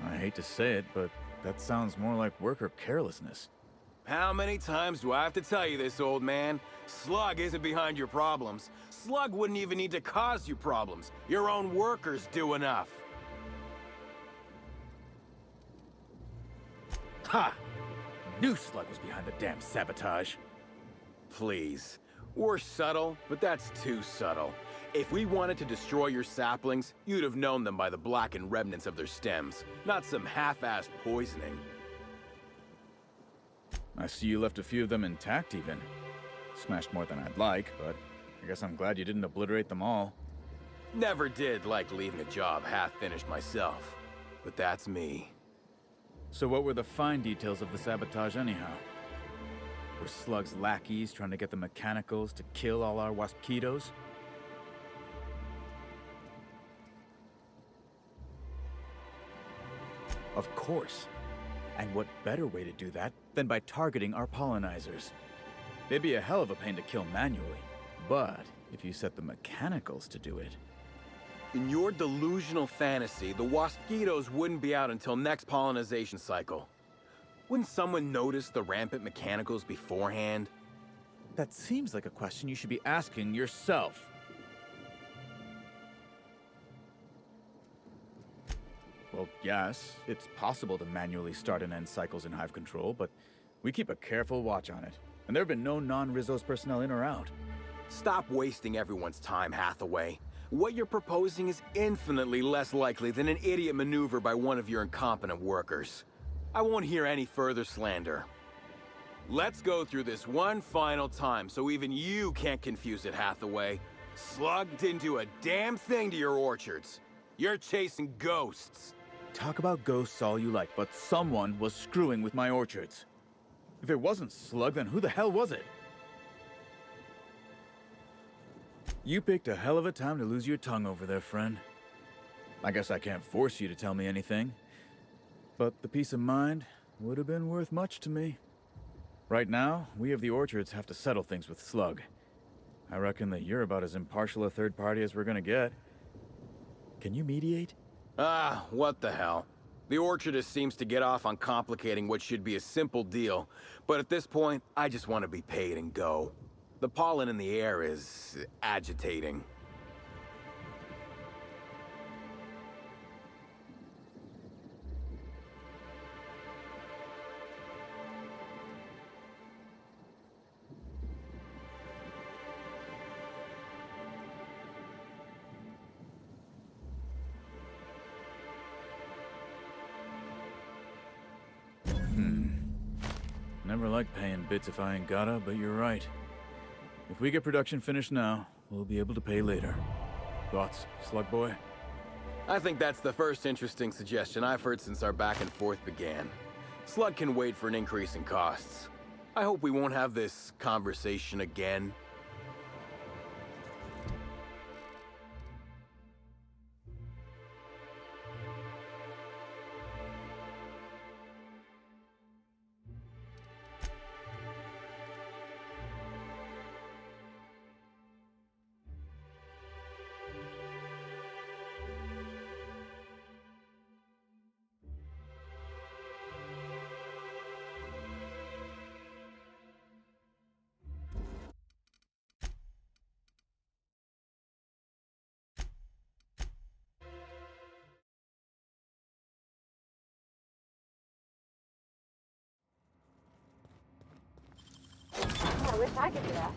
Speaker 12: I hate to say it, but that sounds more like worker carelessness.
Speaker 13: How many times do I have to tell you this, old man? Slug isn't behind your problems. Slug wouldn't even need to cause you problems. Your own workers do enough.
Speaker 12: Ha! Knew Slug was behind the damn sabotage.
Speaker 13: Please. We're subtle, but that's too subtle. If we wanted to destroy your saplings, you'd have known them by the blackened remnants of their stems, not some half-assed poisoning.
Speaker 12: I see you left a few of them intact even. Smashed more than I'd like, but I guess I'm glad you didn't obliterate them all.
Speaker 13: Never did like leaving a job half-finished myself, but that's me.
Speaker 12: So what were the fine details of the sabotage anyhow? Were Slug's lackeys trying to get the mechanicals to kill all our waspitos? Of course. And what better way to do that than by targeting our pollinizers? They'd be a hell of a pain to kill manually, but if you set the mechanicals to do it...
Speaker 13: In your delusional fantasy, the waspitos wouldn't be out until next pollinization cycle. Wouldn't someone notice the rampant mechanicals beforehand?
Speaker 12: That seems like a question you should be asking yourself. Well, yes, it's possible to manually start and end cycles in Hive Control, but we keep a careful watch on it. And there have been no non-Rizzo's personnel in or out.
Speaker 13: Stop wasting everyone's time, Hathaway. What you're proposing is infinitely less likely than an idiot maneuver by one of your incompetent workers. I won't hear any further slander. Let's go through this one final time so even you can't confuse it, Hathaway. Slug didn't do a damn thing to your orchards. You're chasing ghosts.
Speaker 12: Talk about ghosts all you like, but someone was screwing with my orchards. If it wasn't Slug, then who the hell was it? You picked a hell of a time to lose your tongue over there, friend. I guess I can't force you to tell me anything. But the peace of mind would have been worth much to me. Right now, we of the orchards have to settle things with Slug. I reckon that you're about as impartial a third party as we're gonna get. Can you mediate?
Speaker 13: Ah, what the hell. The orchardist seems to get off on complicating what should be a simple deal, but at this point, I just want to be paid and go. The pollen in the air is agitating.
Speaker 12: Never like paying bits if I ain't gotta, but you're right. If we get production finished now, we'll be able to pay later. Thoughts, Slug Boy?
Speaker 13: I think that's the first interesting suggestion I've heard since our back and forth began. Slug can wait for an increase in costs. I hope we won't have this conversation again.
Speaker 4: I wish I could do that.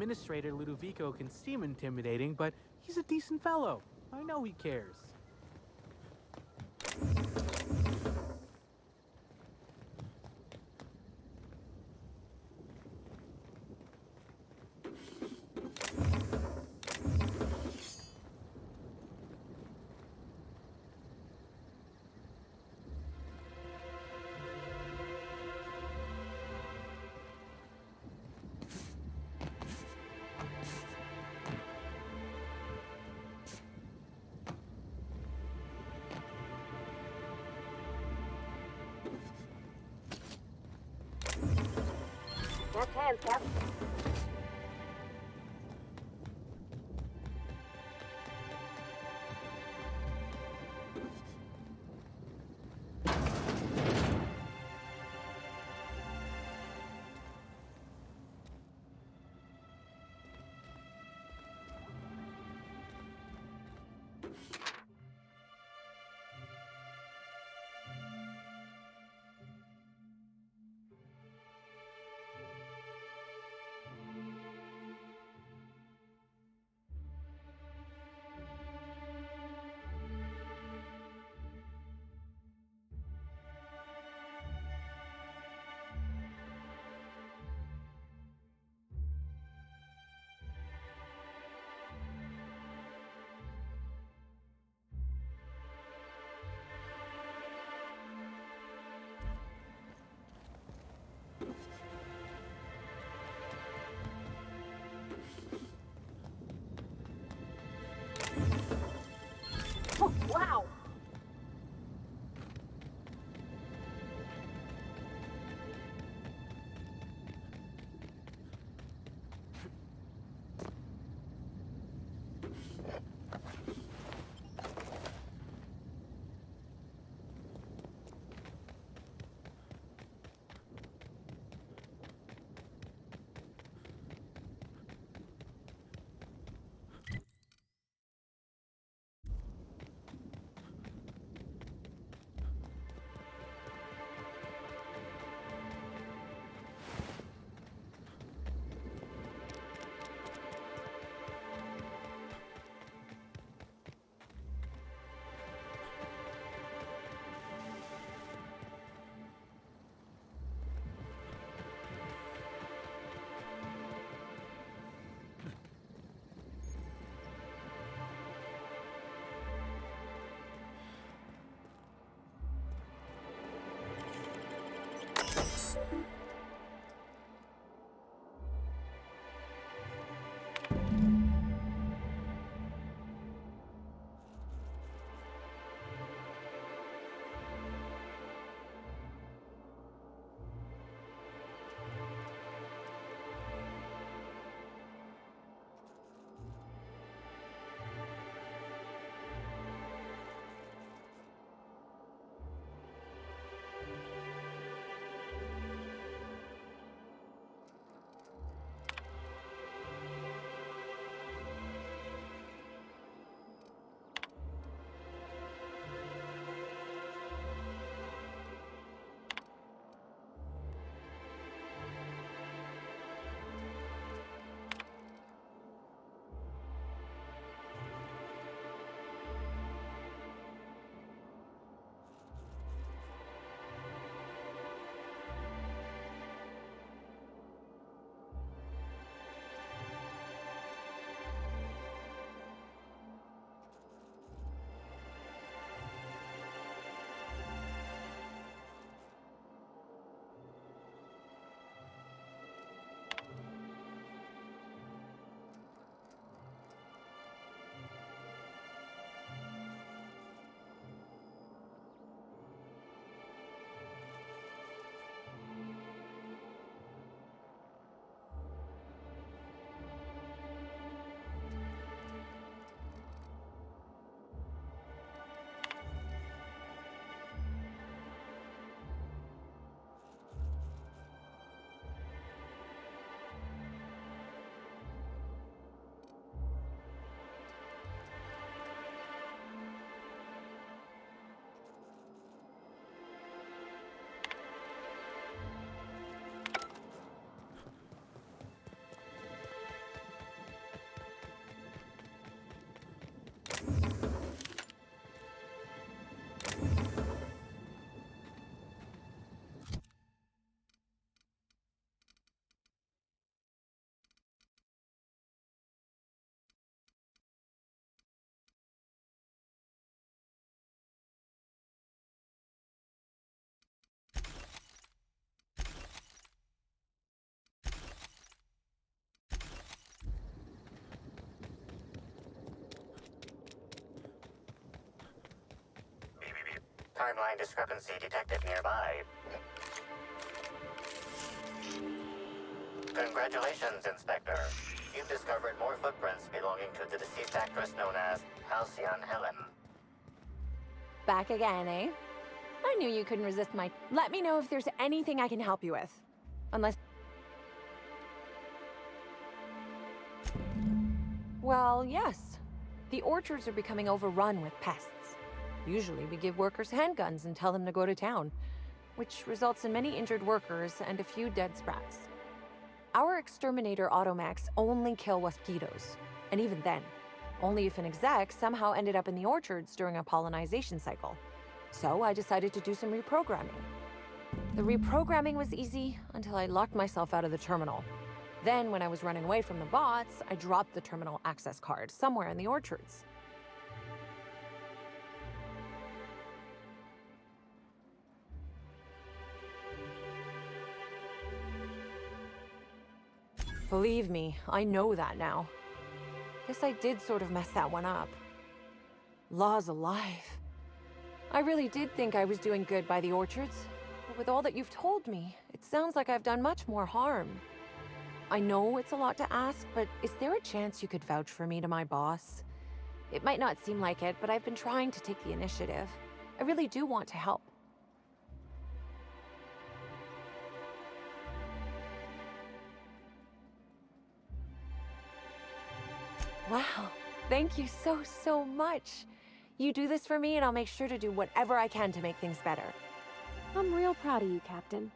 Speaker 14: administrator Ludovico can seem intimidating, but he's a decent fellow. I know he cares.
Speaker 15: That's hands, Captain.
Speaker 8: timeline discrepancy detected nearby. Congratulations, Inspector. You've discovered more footprints belonging to the deceased actress known as Halcyon Helen.
Speaker 10: Back again, eh? I knew you couldn't resist my... Let me know if there's anything I can help you with. Unless... Well, yes. The orchards are becoming overrun with pests. Usually we give workers handguns and tell them to go to town, which results in many injured workers and a few dead sprats. Our exterminator automax only kill mosquitoes, and even then, only if an exec somehow ended up in the orchards during a pollinization cycle. So I decided to do some reprogramming. The reprogramming was easy until I locked myself out of the terminal. Then, when I was running away from the bots, I dropped the terminal access card somewhere in the orchards. Believe me, I know that now. Guess I did sort of mess that one up. Law's alive. I really did think I was doing good by the orchards, but with all that you've told me, it sounds like I've done much more harm. I know it's a lot to ask, but is there a chance you could vouch for me to my boss? It might not seem like it, but I've been trying to take the initiative. I really do want to help. Wow, thank you so much. You do this for me and I'll make sure to do whatever I can to make things better.
Speaker 15: I'm real proud of you, Captain.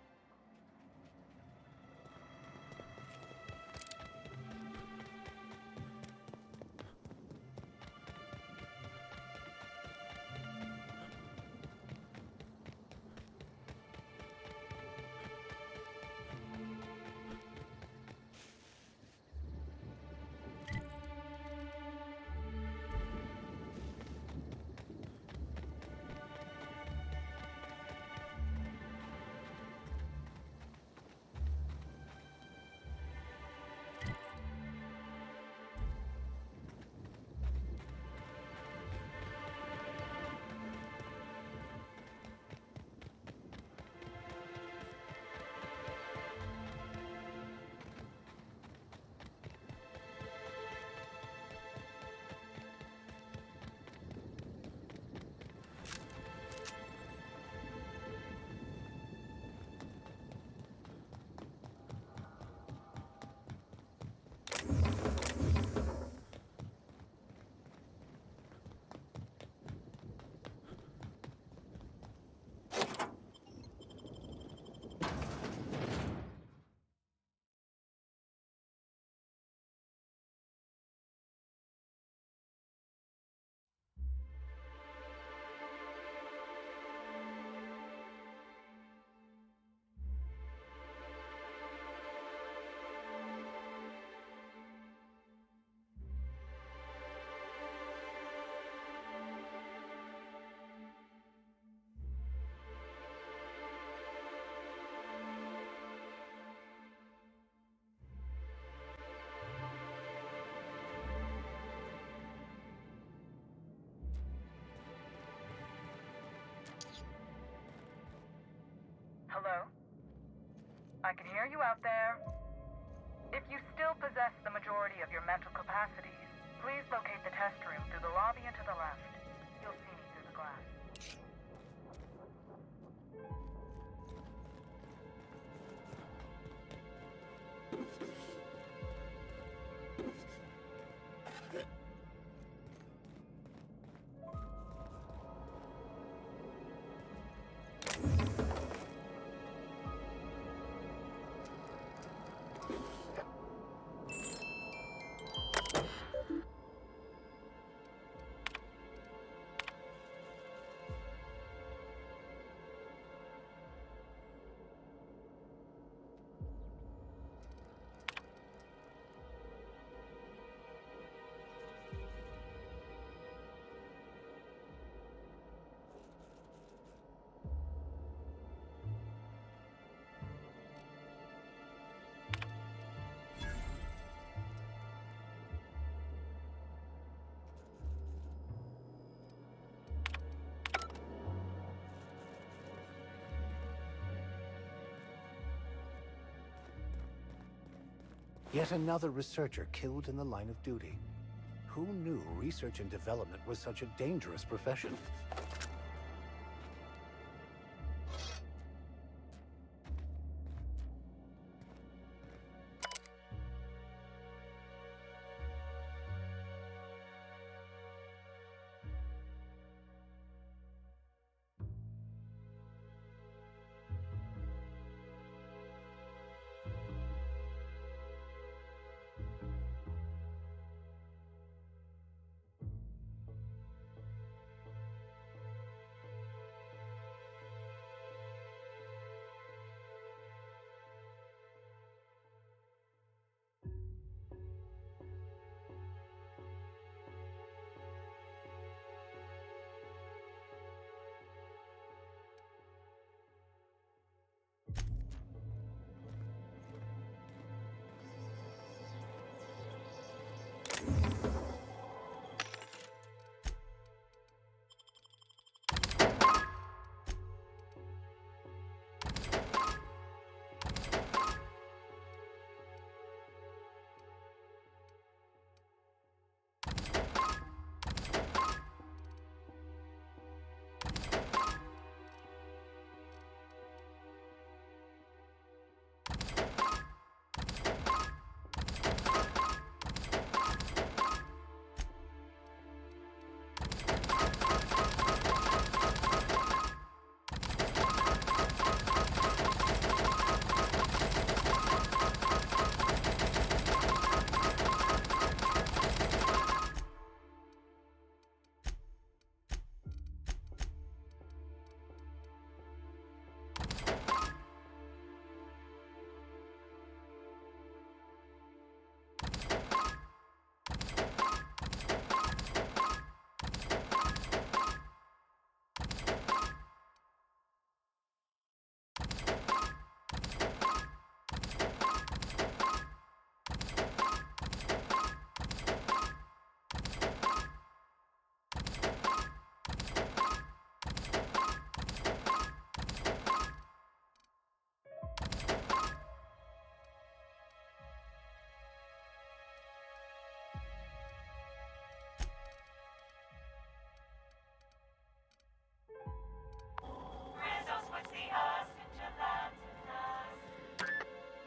Speaker 16: Hello? I can hear you out there. If you still possess the majority of your mental capacities, please locate the test room through the lobby and to the left. You'll see me through the glass.
Speaker 3: Yet another researcher killed in the line of duty. Who knew research and development was such a dangerous profession?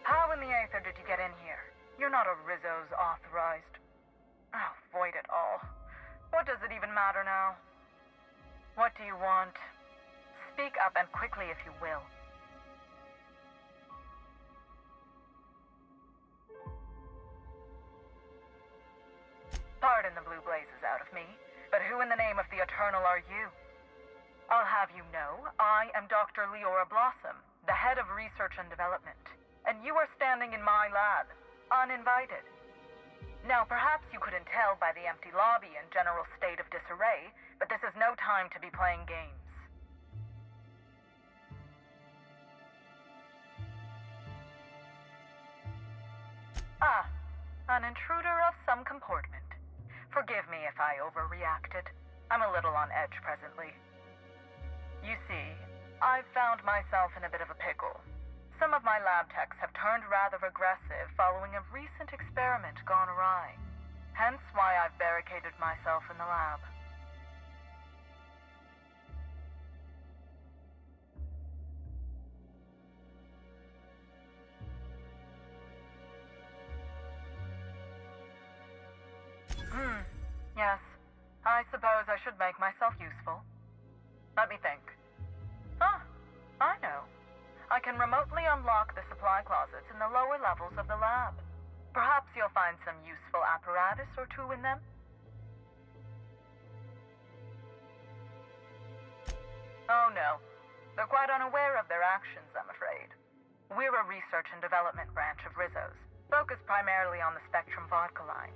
Speaker 17: How in the Aether did you get in here? You're not a Rizzo's authorized. Oh, void it all. What does it even matter now? What do you want? Speak up and quickly if you will. Pardon the blue blazes out of me, but who in the name of the Eternal are you? I'll have you know, I am Dr. Leora Blossom, the head of research and development, and you are standing in my lab, uninvited. Now, perhaps you couldn't tell by the empty lobby and general state of disarray, but this is no time to be playing games. Ah, an intruder of some comportment. Forgive me if I overreacted. I'm a little on edge presently. You see, I've found myself in a bit of a pickle. Some of my lab techs have turned rather aggressive following a recent experiment gone awry. Hence why I've barricaded myself in the lab. Yes. I suppose I should make myself useful. Let me think. Ah, I know. I can remotely unlock the supply closets in the lower levels of the lab. Perhaps you'll find some useful apparatus or two in them? Oh no. They're quite unaware of their actions, I'm afraid. We're a research and development branch of Rizzo's, focused primarily on the Spectrum vodka line.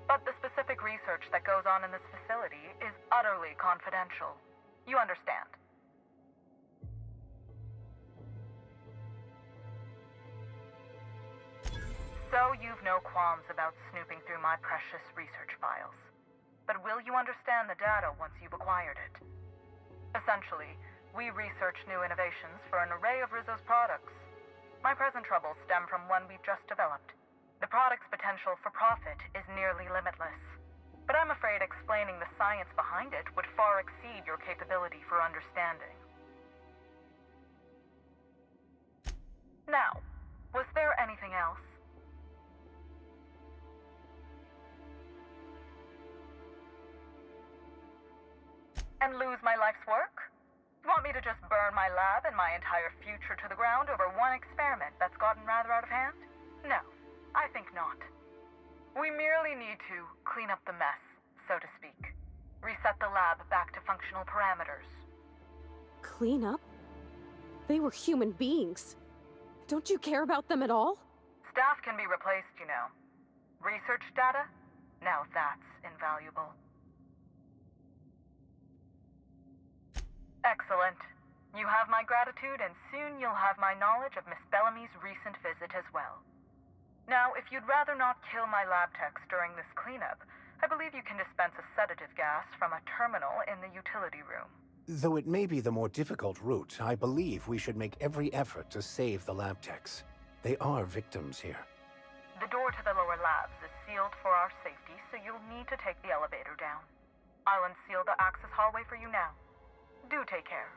Speaker 17: But the specific research that goes on in this facility is utterly confidential. You understand? So you've no qualms about snooping through my precious research files. But will you understand the data once you've acquired it? Essentially, we research new innovations for an array of Rizzo's products. My present troubles stem from one we've just developed. The product's potential for profit is nearly limitless. But I'm afraid explaining the science behind it would far exceed your capability for understanding. Now, was there anything else? And lose my life's work? You want me to just burn my lab and my entire future to the ground over one experiment that's gotten rather out of hand? No, I think not. We merely need to clean up the mess, so to speak. Reset the lab back to functional parameters.
Speaker 15: Clean up? They were human beings. Don't you care about them at all?
Speaker 17: Staff can be replaced, you know. Research data? Now that's invaluable. Excellent. You have my gratitude, and soon you'll have my knowledge of Miss Bellamy's recent visit as well. Now, if you'd rather not kill my lab techs during this cleanup, I believe you can dispense a sedative gas from a terminal in the utility room.
Speaker 3: Though it may be the more difficult route, I believe we should make every effort to save the lab techs. They are victims here.
Speaker 17: The door to the lower labs is sealed for our safety, so you'll need to take the elevator down. I'll unseal the access hallway for you now. Do take care.